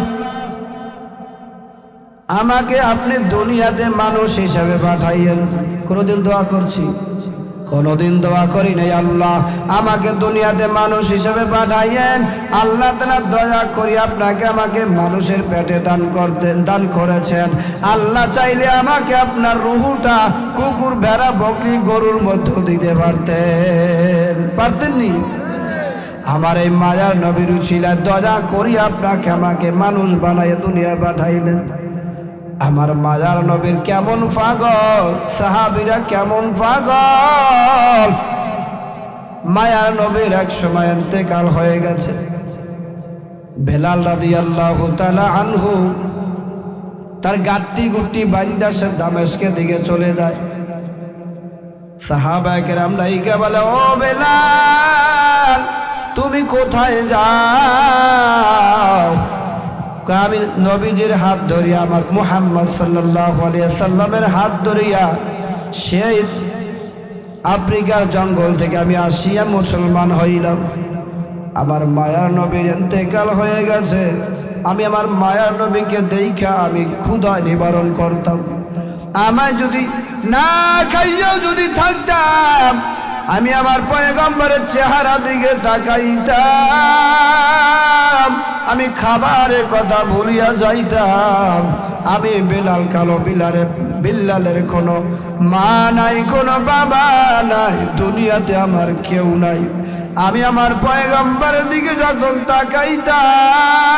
আমাকে আপনি দুনিয়াতে মানুষ হিসাবে পাঠাইয়েন। কোনোদিন দোয়া করছি? কোনোদিন দোয়া করি নাই, আল্লাহ আমাকে দুনিয়াতে মানুষ হিসাবে পাঠাইয়েন। আল্লাহ তাআলা দয়া করি আপনাকে আমাকে মানুষের পেটে দান করেছেন। আল্লাহ চাইলে আমাকে আপনার রুহুটা কুকুর, ভেড়া, বকরি, গরুর মধ্যে দিতে পারতেননি? আমার এই মায়ার নবীর উছিলা দয়া করি আপনাকে আমাকে মানুষ বানাইয়ে দুনিয়া পাঠাইলেন। আমার মায়ার নবীর কেমন পাগল, সাহাবীরা কেমন পাগল। মায়ার নবীর এক সময় ইন্তেকাল হয়ে গেছে। বেলাল রাদিয়াল্লাহু তাআলা আনহু তার গাট্টি গুট্টি বান্দা সে দামেস্কের দিকে চলে যায়। সাহাবায়ে কেরাম লাইকা বলে, ও বেলাল তুমি কোথায় যাও? আমি নবীজির হাত ধরিয়া, আমার মুহাম্মদ সাল্লাল্লাহু আলাইহি সাল্লামের হাত ধরিয়া সেই আফ্রিকার জঙ্গল থেকে আমি আসিয়া মুসলমান হইলাম। আমার মায়ার নবীর ইন্তেকাল হয়ে গেছে। আমি আমার মায়ার নবীকে দেখা আমি ক্ষুধা নিবারণ করতাম। আমায় যদি না খাইয়াও যদি থাকতাম, আমি আমার পয়গম্বরের চেহারা দিকে তাকাইতাম, আমি খাবারের কথা ভুলিয়া যাইতাম। আমি বেলাল কালো বিল্লালের কোনো মা নাই, কোনো বাবা নাই, দুনিয়াতে আমার কেউ নাই। আমি আমার পয়গম্বরের দিকে যখন তাকাইতাম,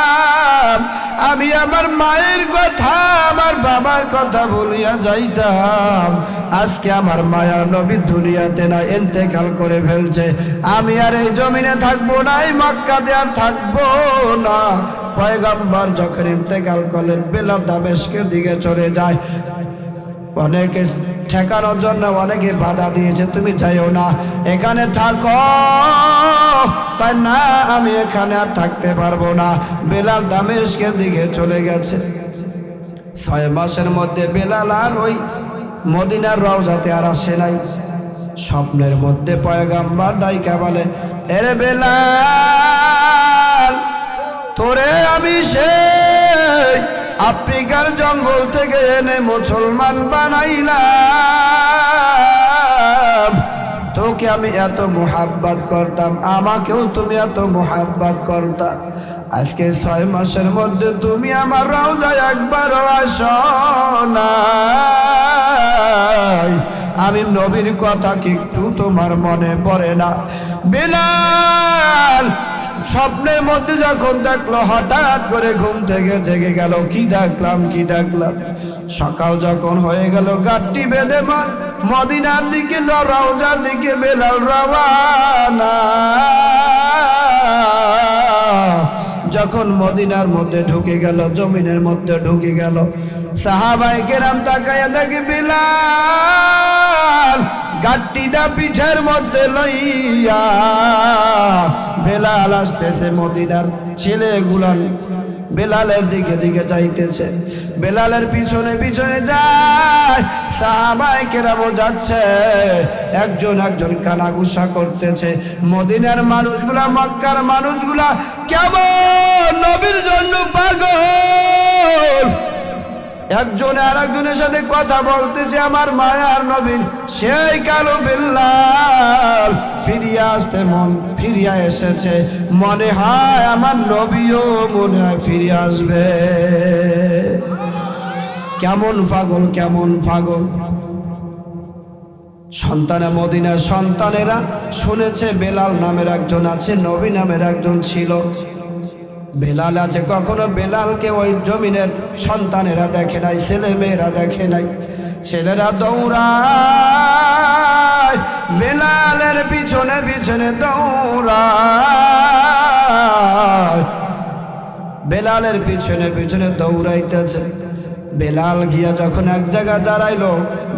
আমি আমার মায়ের কথা, আমার বাবার কথা বলিয়া যাইতাম। আজকে আমার মায়ার নবী দুনিয়াতে না, ইন্তেকাল করে ফেলছে। আমি আর এই জমিনে থাকবো না, এই মক্কাতে আর থাকবো না। পয়গম্বর যখন ইন্তেকাল করলেন, বেলাল দামেস্কের দিকে চলে যায়। অনেকে ঠেকানোর জন্য অনেকে বাধা দিয়েছে, তুমি যাইও না, এখানে থাকো। না, আমি এখানে আর থাকতে পারবো না। বেলাল দামেস্কের দিকে চলে গেছে। 6 মাসের মধ্যে বেলাল আর ওই মদিনার রওজাতে আর আসে নাই। স্বপ্নের মধ্যে পয়গম্বর ডাইকা বলে, এরে বেলাল, তোরে আমি সেই আফ্রিকার জঙ্গল থেকে এনে মুসলমান বানাইলাম। তোকে আমি এত মুহাব্বত করতাম, আমাকেও তুমি এত মুহাব্বত করতাম। আজকে 6 মাসের মধ্যে তুমি আমার রওজায় একবারও আসো নাই। আমি নবীর কথা কি একটু তোমার মনে পড়ে না? বেলাল স্বপ্নের মধ্যে যখন দেখলো, হঠাৎ করে ঘুম থেকে জেগে গেল। কি দেখলাম, কি দেখলাম? সকাল যখন হয়ে গেল গাড়িটি বেঁধে মদিনার দিকে রওজার দিকে বেলাল রওয়ানা। যখন মদিনার মধ্যে ঢুকে গেল, জমিনের মধ্যে ঢুকে গেল, সাহাবায়ে কেরাম তাকায়া দেখে বেলাল গাড়িটা পিঠের মধ্যে লইয়া বেলাল আসতেছে। মদিনার ছেলেগুলান বেলালের দিকে দিকে যাইতেছে, বেলালের পিছনে পিছনে যায়, সাহাবায়ে কেরামও যাচ্ছে, একজন একজন কানাঘুষা করতেছে। মদিনার মানুষগুলা, মক্কার মানুষগুলা কেমন নবীর জন্য পাগল, একজন আর একজনের সাথে কথা বলতেছে, আমার মায়ার নবী সেই কালো বেলাল ফিরিয়া আসতে মন ফিরিয়া এসেছে, মনে হয় আমার নবীও মনে হয় ফিরে আসবে। কেমন পাগল, কেমন পাগল। সন্তানে মদিনার সন্তানেরা শুনেছে বেলাল নামের একজন আছে, নবী নামের একজন ছিল, বেলাল আছে। কখনো বেলালকে ওই জমিনের সন্তানেরা দেখে নাই, ছেলে মেয়েরা দেখে নাই। ছেলেরা দৌড়ায়, বেলালের পিছনে পিছনে দৌড়ায়, বেলালের পিছনে পিছনে দৌড়াইতেছে। বেলাল গিয়া যখন এক জায়গা দাঁড়াইলো,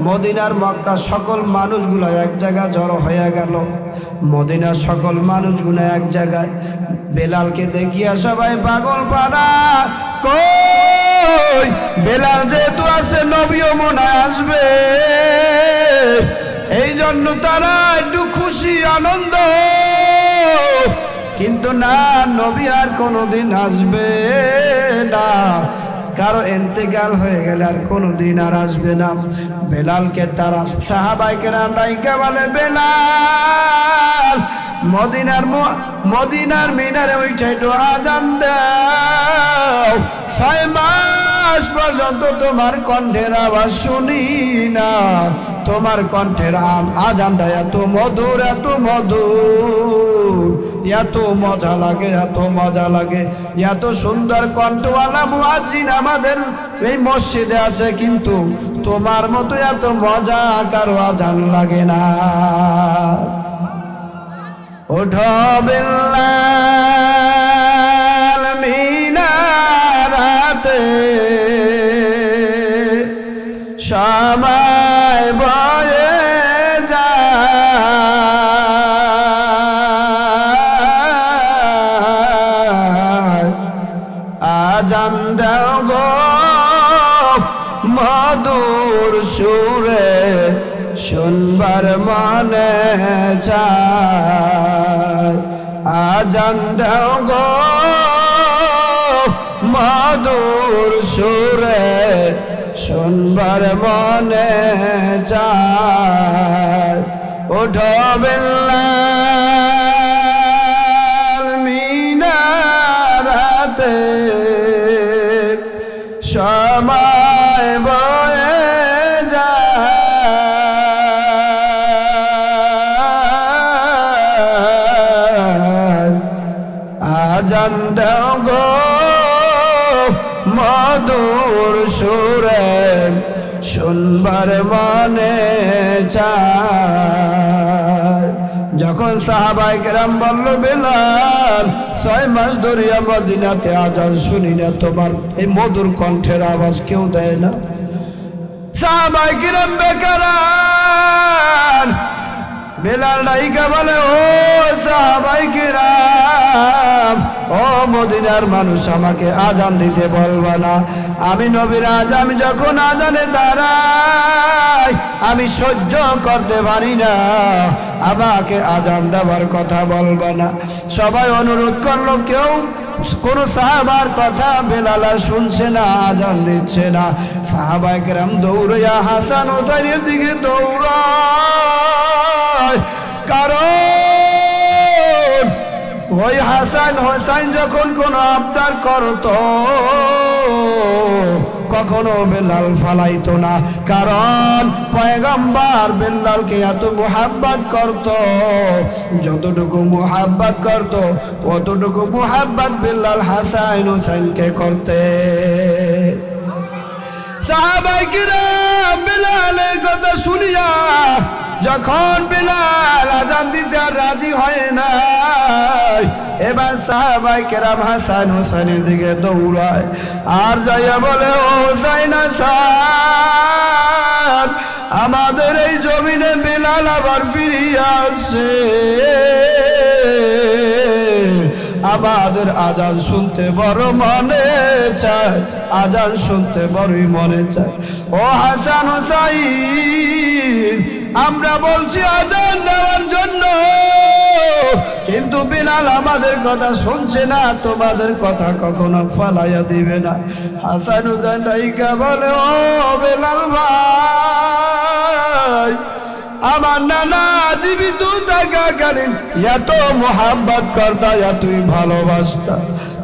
মদিনার মক্কা সকল মানুষগুলো এক জায়গা জড়ো হয়ে গেল। মদিনার সকল মানুষগুলো এক জায়গায়, বেলালকে দেখিয়া সবাই পাগল পাড়া, কই বেলাল যেহেতু আছে নবীও মনে আসবে, এই জন্য তারা একটু খুশি আনন্দ। কিন্তু না, নবী আর কোনোদিন আসবে না, কারো ইন্তেকাল হয়ে গেলে আর কোনোদিন আর আসবে না। বেলালকে তারা সাহাবায়ে কেরাম ডাইকা বলে, বেলাল মদিনার মিনারে উঠে একটু আজান দাও, 6 মাস পর্যন্ত তোমার কণ্ঠের আওয়াজ শুনি না, তোমার কণ্ঠের আজানটা এত মধুর, এত মধুর, এত মজা লাগে, এত মজা লাগে। এত সুন্দর কণ্ঠওয়ালা মুয়াজ্জিন আমাদের এই মসজিদে আছে, কিন্তু তোমার মতো এত মজা কারো আজান লাগে না। ওঠো বেলাল মিনারাতে, সময় বয়ে যায়, আজান দাও গো মধুর সুরে, শুনবার মনে চায়, আজান দাও গো মধুর সুরে, শুনবার মনে চায়। ওঠো বেলাল মিনারাতে, সময় বয়ে যায়, আজান দাও গো মধুর সুরে, শুনবার মনে চায়। যখন সাহাবায়ে কেরাম বলল, বেলাল 6 মাস ধরিয়া মদিনাতে আজান শুনি না, তোমার এই মধুর কণ্ঠের আওয়াজ কেউ দেয় না। সাহাবায়ে কেরাম বেকারান, বেলাল ডাইকা বলে, ও সাহাবায়ে কেরাম, ও মদিনার মানুষ, আমাকে আজান দিতে বলবা না, আমি নবীর আজান যখন আজানে দাঁড়াই আমি সহ্য করতে পারি না, আমাকে আজান দেওয়ার কথা বলবা না। সবাই অনুরোধ করলো, কেউ কোন সাহাবার কথা বেলাল আর শুনছে না, আজান দিচ্ছে না। সাহাবায়ে কেরাম দৌড়াইয়া হাসান হোসাইনের দিকে দৌড়ায়, কারণ ওই হাসান হোসাইন যখন কোন আবদার করত কখনো বেলাল ফালাইতো না, কারণ পয়গম্বর বেলালকে এত মুহাব্বত করত, যতটুকু মুহাব্বত করত ততটুকু মুহাব্বত বেলাল হাসান হোসাইনকে করতে। সাহাবায়ে কিরাম বিলালের কথা শুনিয়া যখন বিলাল আজান দিতে আর রাজি হয় না, এবার সাহাবায়ে কেরাম হাসান হোসেনের দিকে দৌড়ায় আর যাইয়া বলে, ও হুসাইন হাসান, আমাদের এই জমিনে বিলাল আবার ফিরিয়া আসছে, আমাদের আজান শুনতে বড় মনে চায়, আজান শুনতে বড়ই মনে চায়। ও হাসান হোসাইন, আমরা বলছি আজান দেওয়ার জন্য, কিন্তু বিলাল আমাদের কথা শুনছে না, তোমাদের কথা কখনো ফালাইয়া দিবে না। হাসান হুসাইন ডাইকা বলে, ও বিলাল ভাই, আমার নানা জীবিত থাকাকালীন এত মোহাব্বত করতা, এতই ভালোবাসতা,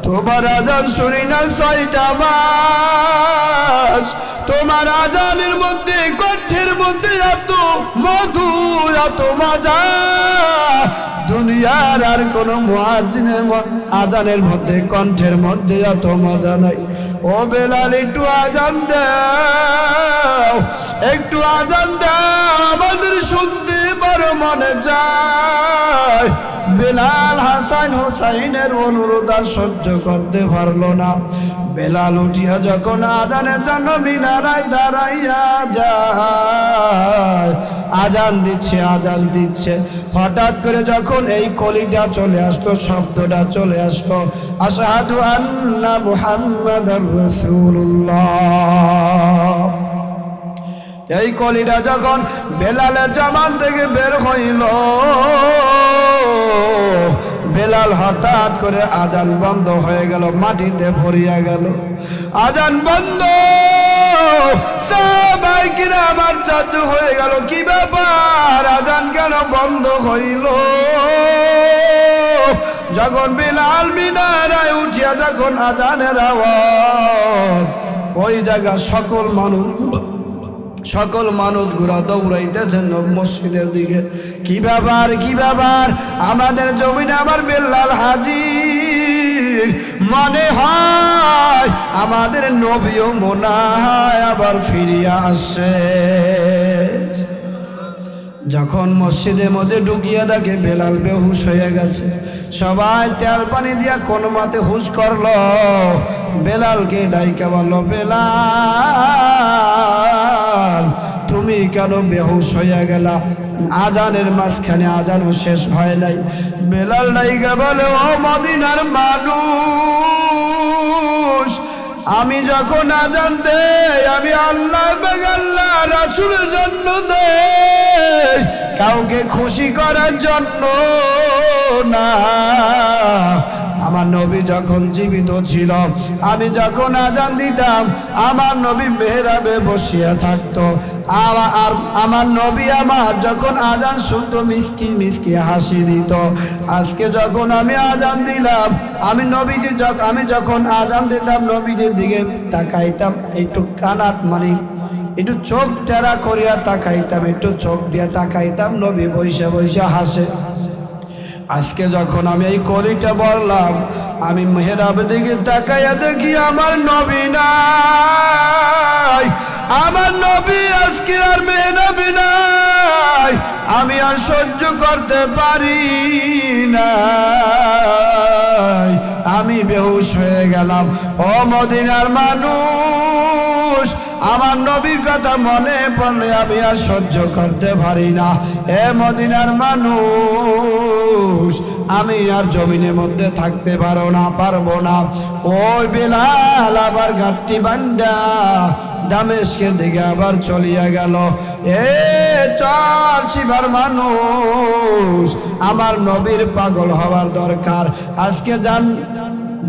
তোমার আজান শুনি না 6টা মাস, তোমার আজানের মধ্যে কণ্ঠের মধ্যে এত মধু, এত মজা, দুনিয়ার আর কোন মুয়াজ্জিনের আজানের মধ্যে কণ্ঠের মধ্যে এত মজা নাই। ও বেলাল, একটু আজান দাও, একটু আজান দাও, আমাদের শুনতে বড় মনে চায়। বেলাল হাসান হোসাইনের অনুরোধ আর সহ্য করতে পারলো না। বেলাল উঠিয়া যখন আজানের জন্য মিনারায় দাঁড়াইয়া যায়, আজান দিচ্ছে আজান দিচ্ছে, হঠাৎ করে যখন এই কলিটা চলে আসলো, শব্দটা চলে আসলো, আশহাদু আন্না মুহাম্মাদার রাসূলুল্লাহ, এই কলিটা যখন বেলালের জবান থেকে বের হইল, বেলাল হঠাৎ করে আজান বন্ধ হয়ে গেল, মাটিতে পড়িয়া গেল, আজান বন্ধ। সবাই কিনা আমার চাচু হয়ে গেল, কি ব্যাপার, আজান কেন বন্ধ হইল? যখন বেলাল মিনারায় উঠিয়া যখন আজানের আওয়াজ, ওই জায়গা সকল মানুষগুলা দৌড়াইতেছেন মসজিদের দিকে। কি ব্যাপার, কি ব্যাপার, আমাদের জমিনে আবার বেলাল হাজির, মনে হয় আমাদের নবীও মনে হয় আবার ফিরিয়া আসছে। যখন মসজিদের মধ্যে ঢুকিয়া দেখে বেলাল বেহুশ হয়ে গেছে, সবাই তেল পানি দিয়া কোন মতে হুশ করলো। বেলালকে ডাইকা বলল, বেলাল, তুমি কেন বেহুশ হইয়া গেলা? আজানের মাঝখানে আজানও শেষ হয় নাই। বেলাল ডাইকা বলে, ও মদিনার মানুষ, আমি যখন আজান দেই, আমি আল্লাহ আল্লাহ রাসূলের জন্য দেই, কাউকে খুশি করার জন্য না। আমার নবী যখন জীবিত ছিল, আমি যখন আজান দিতাম, আমার নবী মেহরাবে বসিয়া থাকতো, আর আমার নবী আমার যখন আজান শুনতো মিসকি মিসকি হাসি দিত। আজকে যখন আমি আজান দিলাম, আমি যখন আজান দিতাম, নবীজির দিকে তাকাইতাম, একটু কানাত মানে একটু চোখ টেরা করিয়া তাকাইতাম, একটু চোখ দিয়ে তাকাইতাম, নবী বৈশা বৈশা হাসে। আজকে যখন আমি এই কলিটা বললাম, আমি মেহরাবের দিকে তাকাইয়া দেখি আমার নবী নাই, আমার নবী আজকে আর মেহরাবে নাই, আমি আর সহ্য করতে পারি না, আমি বেহুশ হয়ে গেলাম। ও মদিনার মানুষ, আমার নবীর কথা মনে পড়লে আমি আর সহ্য করতে পারি না। এ মদিনার মানুষ, আমি আর জমিনের মধ্যে থাকতে পারবো না। ওই বেলাল আবার ঘাটটি বান্ধা দামেস্কের দিকে আবার চলিয়া গেল। এ চার শিবার মানুষ, আমার নবীর পাগল হওয়ার দরকার। আজকে যান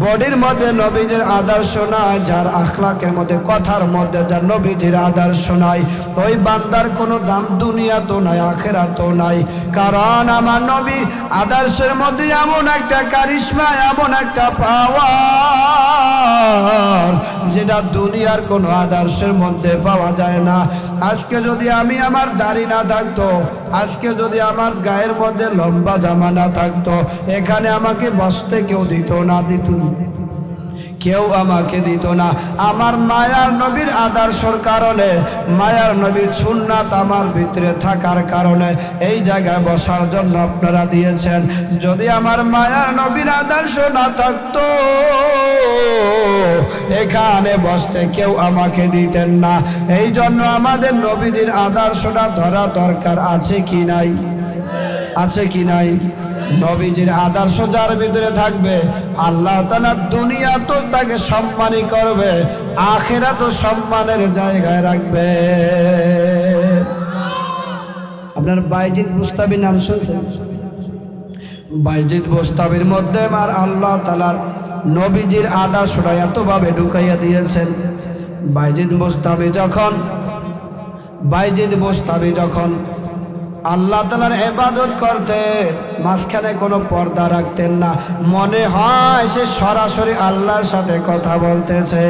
বডির মধ্যে নবীজির আদর্শ নাই, যার আখলাকের মধ্যে কথার মধ্যে যার নবীজির আদর্শ নাই, ওই বান্দার কোনো দাম দুনিয়া তো নাই, আখেরা তো নাই। কারণ আমার নবী আদর্শের মধ্যে এমন একটা কারিশমা, এমন একটা পাওয়ার, যেটা দুনিয়ার কোনো আদর্শের মধ্যে পাওয়া যায় না। আজকে যদি আমার দাড়ি না থাকতো, আজকে যদি আমার গায়ের মধ্যে লম্বা জামা না থাকতো, এখানে আমাকে বসতে কেউ দিত না। কেউ আমাকে দিত না। আমার মায়ার নবীর আদর্শের কারণে, মায়ার নবীর সুন্নাত আমার ভিতরে থাকার কারণে এই জায়গায় বসার জন্য আপনারা দিয়েছেন। যদি আমার মায়ার নবীর আদর্শ না থাকতো এখানে বসতে কেউ আমাকে দিতেন না। এই জন্য আমাদের নবীদের আদর্শটা ধরা দরকার, আছে কি নাই? আছে কি নাই? নবীজির আদর্শ যার ভিতরে থাকবে আল্লাহ তাআলা দুনিয়া তো তাকে সম্মানই করবে, আখিরাত সম্মানের জায়গায় রাখবে। আপনার বাইজিদ বুস্তাবি নাম শুনছেন? বাইজিদ বুস্তাবির মধ্যে আর আল্লাহ তাআলার নবীজির আদর্শটা এতভাবে ঢুকাইয়া দিয়েছেন। বাইজিদ বুস্তাবি যখন আল্লাহ তাআলার ইবাদত করতে মাঝখানে কোনো পর্দা রাখতেন না, মনে হয় সে সরাসরি আল্লাহর সাথে কথা বলতেছে।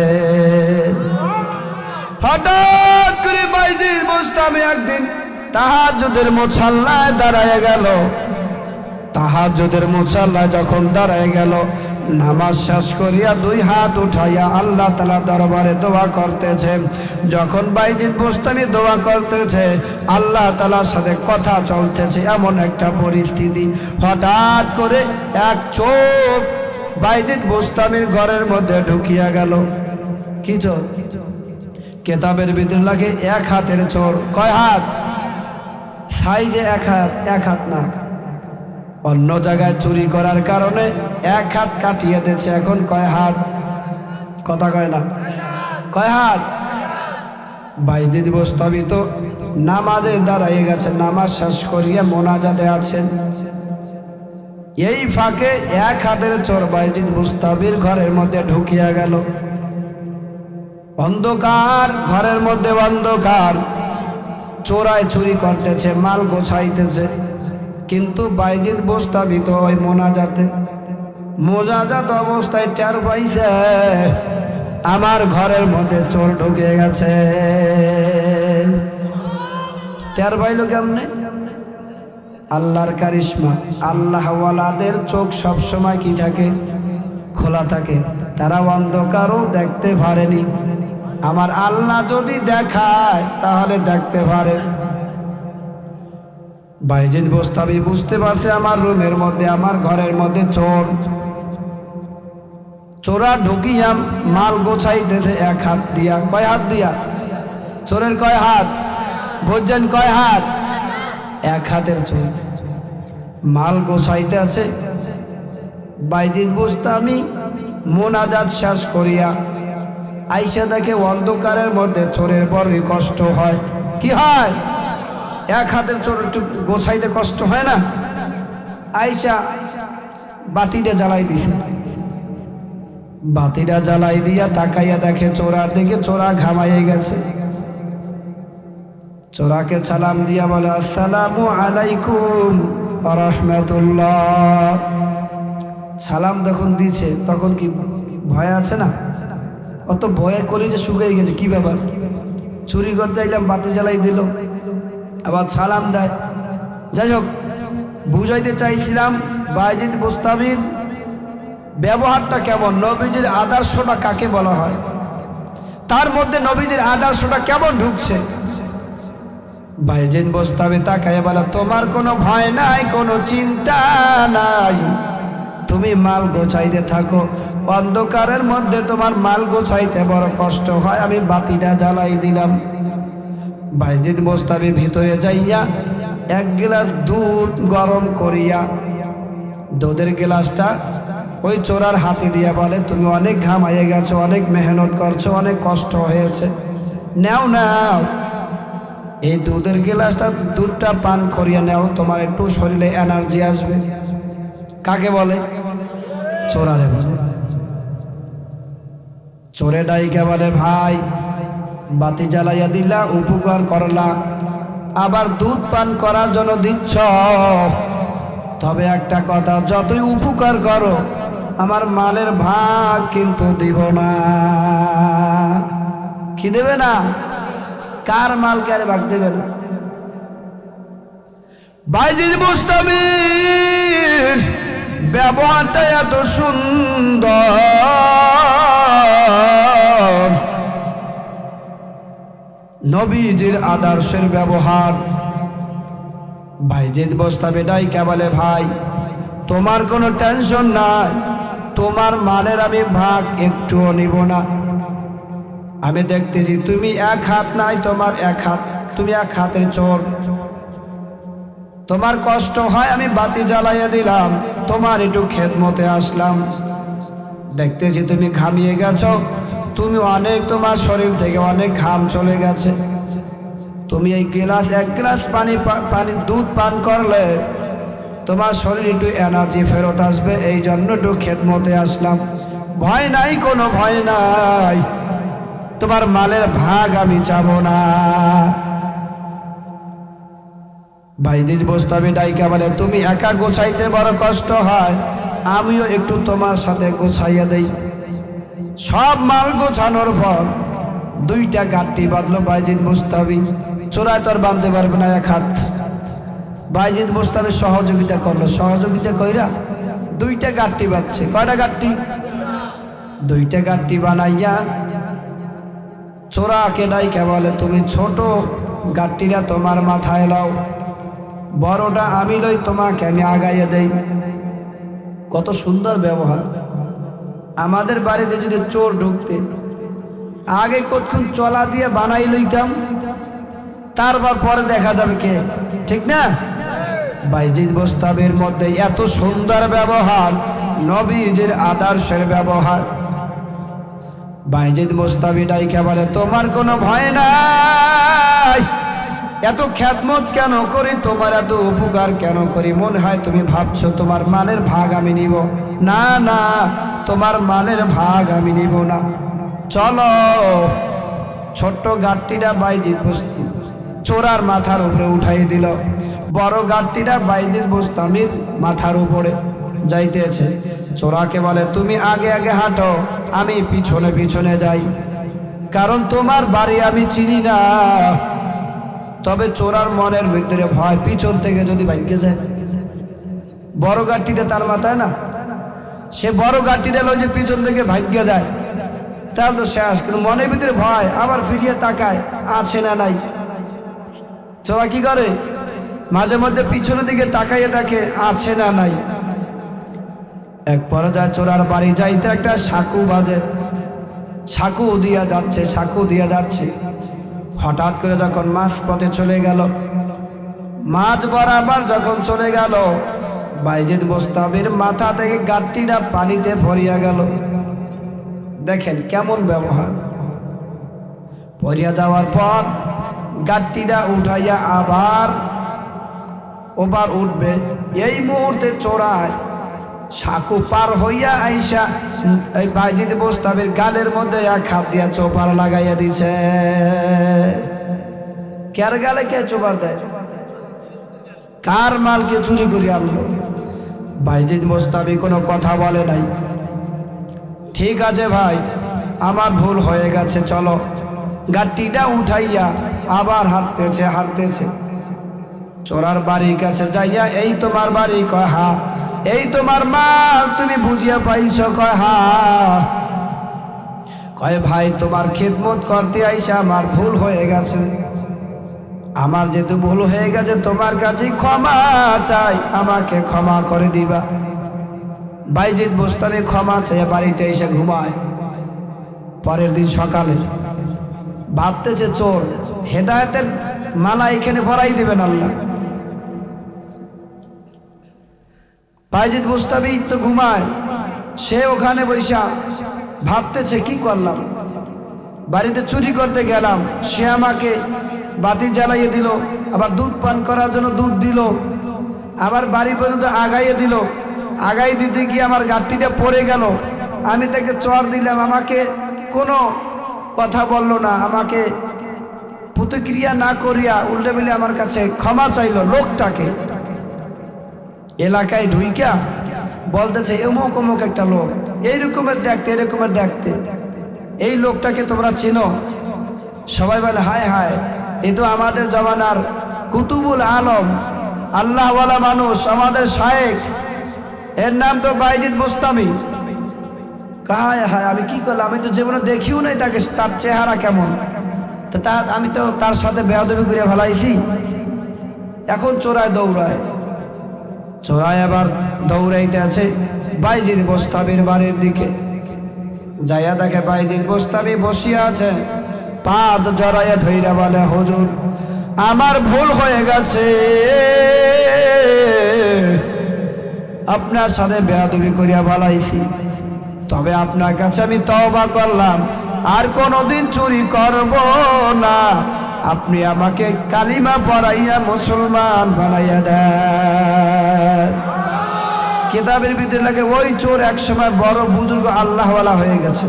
হঠাৎ করে বাইজিদ বুস্তামি একদিন তাহাজ্জুদের মুসাল্লায় দাঁড়ায় গেল। তাহাজ্জুদের মুসাল্লায় যখন দাঁড়ায় গেল, নামাজ শেষ করিয়া দুই হাত উঠাইয়া আল্লাহ তাআলা দরবারে দোয়া করতেছে। যখন বাইজিদ বুস্তামি দোয়া করতেছে, আল্লাহ তাআলার সাথে কথা চলতেছে, এমন একটা পরিস্থিতি হঠাৎ করে এক চোর বাইজিদ বুস্তামির ঘরের মধ্যে ঢুকিয়া গেল। কি চোর? কেতাবের ভিতরে লাগে এক হাতের চোর। কয় হাত? সাইজে এক হাত না, অন্য জায়গায় চুরি করার কারণে এক হাত কাটিয়ে দিয়েছে, এখন কয় হাত? কথা কয় না, কয় হাত? বাইজিদ বুস্তামি তো নামাজে দাঁড়াইয়ে গেছে, নামাজ শেষ করিয়া মোনাজাতে আছেন। এই ফাঁকে এক হাতের চোর বাইজিদ বুস্তামির ঘরের মধ্যে ঢুকিয়া গেল। অন্ধকার, ঘরের মধ্যে অন্ধকার, চোরাই চুরি করতেছে, মাল গোছাইতেছে। কিন্তু বাইজিদ বুস্তামি তো ওই মোনাজাত অবস্থায় টের পাইছে আমার ঘরের মধ্যে চোর ঢুকে গেছে। টের পাইল কেমনে? আল্লাহর কারিশমা। আল্লাহওয়ালাদের চোখ সবসময় কি থাকে? খোলা থাকে। তারা অন্ধকারও দেখতে পারেনি। আমার আল্লাহ যদি দেখায় তাহলে দেখতে পারে। বাইজিদ বুস্তামি বুঝতে পারছে আমার রুমের মধ্যে, আমার ঘরের মধ্যে চোরা ঢুকিয়া মাল গোছাইতেছে এক হাত দিয়া। কয় হাত দিয়া? চোরের কয় হাত? বুঝছেন? কয় হাত? এক হাতের চোর মাল গোছাইতে আছে। বাইজিদ বুস্তামি মোনাজাত শেষ করিয়া আইসা দেখে অন্ধকারের মধ্যে চোরের বড়ই কষ্ট হয়। কি হয়? এক হাতের চোর একটু গোছাইতে কষ্ট হয় না? আইসা বাতিটা জ্বালাই দিছে। বাতিটা জ্বালাই দিয়া তাকাইয়া দেখে চোরার দিকে, চোরা ঘামাইয়ে গেছে। চোরাকে সালাম দিয়া বলে, আসসালামু আলাইকুম ওয়া রাহমাতুল্লাহ। সালাম যখন দিছে তখন কি ভয় আছে না? অত ভয়ে করি যে শুকিয়ে গেছে। কি ব্যাপার? চুরি করতে আইলাম, বাতি জ্বালাই দিল, আবার সালাম দেয়। যাই হোক, বুঝাইতে চাইছিলাম বাইজিদ বুস্তামির ব্যবহারটা কেমন, নবীজির আদর্শটা কাকে বলা হয়, তার মধ্যে নবীজির আদর্শটা কেমন ঢুকছে। বাইজিদ বুস্তামি তাকায় বলে, তোমার কোনো ভয় নাই, কোনো চিন্তা নাই, তুমি মাল গোছাইতে থাকো। অন্ধকারের মধ্যে তোমার মাল গোছাইতে বড় কষ্ট হয়, আমি বাতিটা জ্বালাই দিলাম। বাইজিদ বুস্তামি ভিতরে যাইয়া এক গ্লাস দুধ গরম করিয়া দুধের গ্লাসটা ওই চোরার হাতে দিয়া বলে, তুমি অনেক ঘামাইয়ে গেছো, অনেক মেহনত করছো, অনেক কষ্ট হয়েছে, নাও নাও এই দুধের গ্লাসটা, দুধটা পান করিয়া নাও, তোমার একটু শরীরে এনার্জি আসবে। কাকে বলে? চোরারে বলে। চোরে ডাইকে বলে, ভাই বাতি জ্বালাইয়া দিলা, উপকার করলা, আবার দুধ পান করার জন্য দিচ্ছ, তবে একটা কথা, যতই উপকার করো আমার মালের ভাগ কিন্তু দিব না। কি দেবে না? কার মাল কারে ভাগ দেবে না? বাইজিদ বুস্তামির ব্যবহারটা এত সুন্দর, নবীজির আদর্শের ব্যবহার। বাইজিদ বোস্তামি ডাইকা বলে, ভাই তোমার কোনো টেনশন নাই, তোমার মালের আমি ভাগ একটুও নিব না। আমি দেখতেছি তুমি এক হাত নাই, তোমার এক হাত, তুমি এক হাতের চোর। তোমার কষ্ট হয়, আমি বাতি জ্বালাইয়া দিলাম, তোমার একটু খেদমতে আসলাম। দেখতেছি তুমি ঘামিয়ে গেছো, তুমি অনেক, তোমার শরীর থেকে অনেক ঘাম চলে গেছে। তুমি এই গ্লাস, এক গ্লাস পানি দুধ পান করলে তোমার শরীর একটু এনার্জি ফেরত আসবে, এই জন্য একটু খেদমতে আসলাম। ভয় নাই, কোনো ভয় নাই, তোমার মালের ভাগ আমি চাবো না। বাইজিদ বোস্তামি ডাইকা বলে, তুমি একা গোছাইতে বড় কষ্ট হয়, আমিও একটু তোমার সাথে গোছাইয়া দেই। সব মাল গোছানোর পর দুইটা গাঁটটি বাঁধলো বাইজিদ বোস্তামি। চোরায় তো আর বাঁধতে পারবে না এক হাত। বাইজিদ বোস্তামি সহযোগিতা করলো, সহযোগিতা কইরা দুইটা গাঁটটি বাঁধছে। কয়টা গাঁটটি? দুইটা গাঁটটি বানাইয়া চোরাকে ডাইকা বলে, তুমি ছোট গাঁটটিটা তোমার মাথায় লাও, বড়টা আমি লই, তোমাকে আমি আগাইয়া দেই। কত সুন্দর ব্যবহার। আমাদের বাড়িতে যদি চোর ঢুকতে, আগে কতক্ষণ চলা দিয়ে বানাই লইতাম, তারপর পরে দেখা যাবে কে, ঠিক না? বাইজিদ বোস্তামির মধ্যে এত সুন্দর ব্যবহার, নবীজির আদর্শের ব্যবহার। বাইজিদ বোস্তামি ডাইকা বলে, তোমার কোনো ভয় নাই, এত খ্যাতমত কেন করি, তোমার এত উপকার কেন করি? মনে হয় তুমি ভাবছো তোমার মালের ভাগ আমি নিব। না না, তোমার মালের ভাগ আমি নিব না। চলো। ছোট্ট গাঁটটিটা বাইজিদ বোস্তামি চোরার মাথার উপরে উঠাই দিল, বড় গাঁটটিটা বাইজিদ বোস্তামির মাথার উপরে যাইতেছে। চোরাকে বলে, তুমি আগে আগে হাঁটো, আমি পিছনে পিছনে যাই, কারণ তোমার বাড়ি আমি চিনি না। তবে চোরার মনের ভিতরে ভয়, পিছন থেকে যদি ভাগ্যে যায়। বড় গাঁটটিটা তার মাথায় না, সে বড় গাঁটটিটা লয় যে পিছন থেকে ভাগ্যে যায়, তাহলে তো শেষ। কিন্তু মনের ভিতরে ভয়, আবার ফিরিয়ে তাকায়, আছে না নাই। চোরা কি করে? মাঝে মধ্যে পিছনের দিকে তাকাইয়ে দেখে আছে না নাই। এক পর্যায়ে চোরার বাড়ি যাইতে একটা সাকু বাজে, সাকু দিয়া যাচ্ছে, সাকু দিয়া যাচ্ছে। হঠাৎ করে যখন মাছ পথে চলে গেল, মাছ বরাবর যখন চলে গেল, বাইজিদ বোস্তামির মাথা থেকে গাঁটটিটা পানিতে ভরিয়া গেল। দেখেন কেমন ব্যবহার। ভরিয়া যাওয়ার পর গাঁটটিটা উঠাইয়া আবার ওবার উঠবে, এই মুহূর্তে চোরায় সাকু পার হইয়া আইসা এই বাইজিদ বোস্তামির গালের মধ্যে এক হাত দিয়া চোপার লাগাইয়া দিছে। কার গালে কে চোপার দেয়? কার মালকে চুরি করে আনলো? বাইজিদ বোস্তামি কোনো কথা বলে নাই। ঠিক আছে ভাই, আমার ভুল হয়ে গেছে, চলো। গাঁটটিটা উঠাইয়া আবার হাঁটতেছে হাঁটতেছে। চোরার বাড়ির কাছে যাইয়া, এই তোমার বাড়ি? কয় হা। এই তোমার মাল তুমি বুঝিয়া পাইছো? কয় হা। কয় ভাই, তোমার খিদমত করতে আইসা আমার ভুল হয়ে গেছে, আমার যেহেতু ভুল হয়ে গেছে তোমার কাছে ক্ষমা চাই, আমাকে ক্ষমা করে দিবা। বাইজিদ বোস্তামি ক্ষমা চাই বাড়িতে এসে ঘুমায়। পরের দিন সকালে ভাবতেছে চোর, হেদায়েতের মালা এখানে ভরাই দিবেন আল্লাহ। বাইজিদ বোস্তামি তো ঘুমায়, সে ওখানে বৈশা ভাবতেছে কি করলাম, বাড়িতে চুরি করতে গেলাম, সে আমাকে বাতি জ্বালাইয়ে দিল, আবার দুধ পান করার জন্য দুধ দিল, আবার বাড়ি পর্যন্ত আগাইয়ে দিল। আগাই দিতে গিয়ে আমার গাঁটটিটা পড়ে গেল, আমি তাকে চর দিলাম, আমাকে কোনো কথা বললো না, আমাকে প্রতিক্রিয়া না করিয়া উল্টে মিলে আমার কাছে ক্ষমা চাইল। লোকটাকে এলাকায় ঢুইকা বলতেছে, অমুক অমুক একটা লোক, এইরকমের দেখতে, এরকমের দেখতে, এই লোকটাকে তোমরা চিনো? সবাই বলে হায় হায়, এ তো আমাদের জমানার কুতুবুল আলম, আল্লাহওয়ালা মানুষ, আমাদের শায়েখ, এর নাম তো বাইজিদ বোস্তামি। হায় হায়, আমি কি করলাম? আমি তো জীবনে দেখিও নাই তাকে, তার চেহারা কেমন। তো আমি তো তার সাথে বেয়াদবি করে ফেলাইছি। এখন চোরায় দৌড়ায়, চোরায় আবার দৌড়াইতে আছে বাইজিদ বোস্তামির বাড়ির দিকে। যাইয়া দেখে বাইজিদ বোস্তামি বসিয়া আছে, পাদ জড়াইয়া ধইরা বলে, হুজুর আমার ভুল হয়ে গেছে, আপনার সাথে বেয়াদবি করিয়া ফেলাইছি, তবে আপনার কাছে আমি তওবা করলাম, আর কোনোদিন চুরি করব না। আপনি আমাকে কালিমা পড়াইয়া মুসলমান বানাইয়া দেন। কিতাবের ভিতরে লাগে ওই চোর একসময় বড় বুজুর্গ আল্লাহওয়ালা হয়ে গেছে।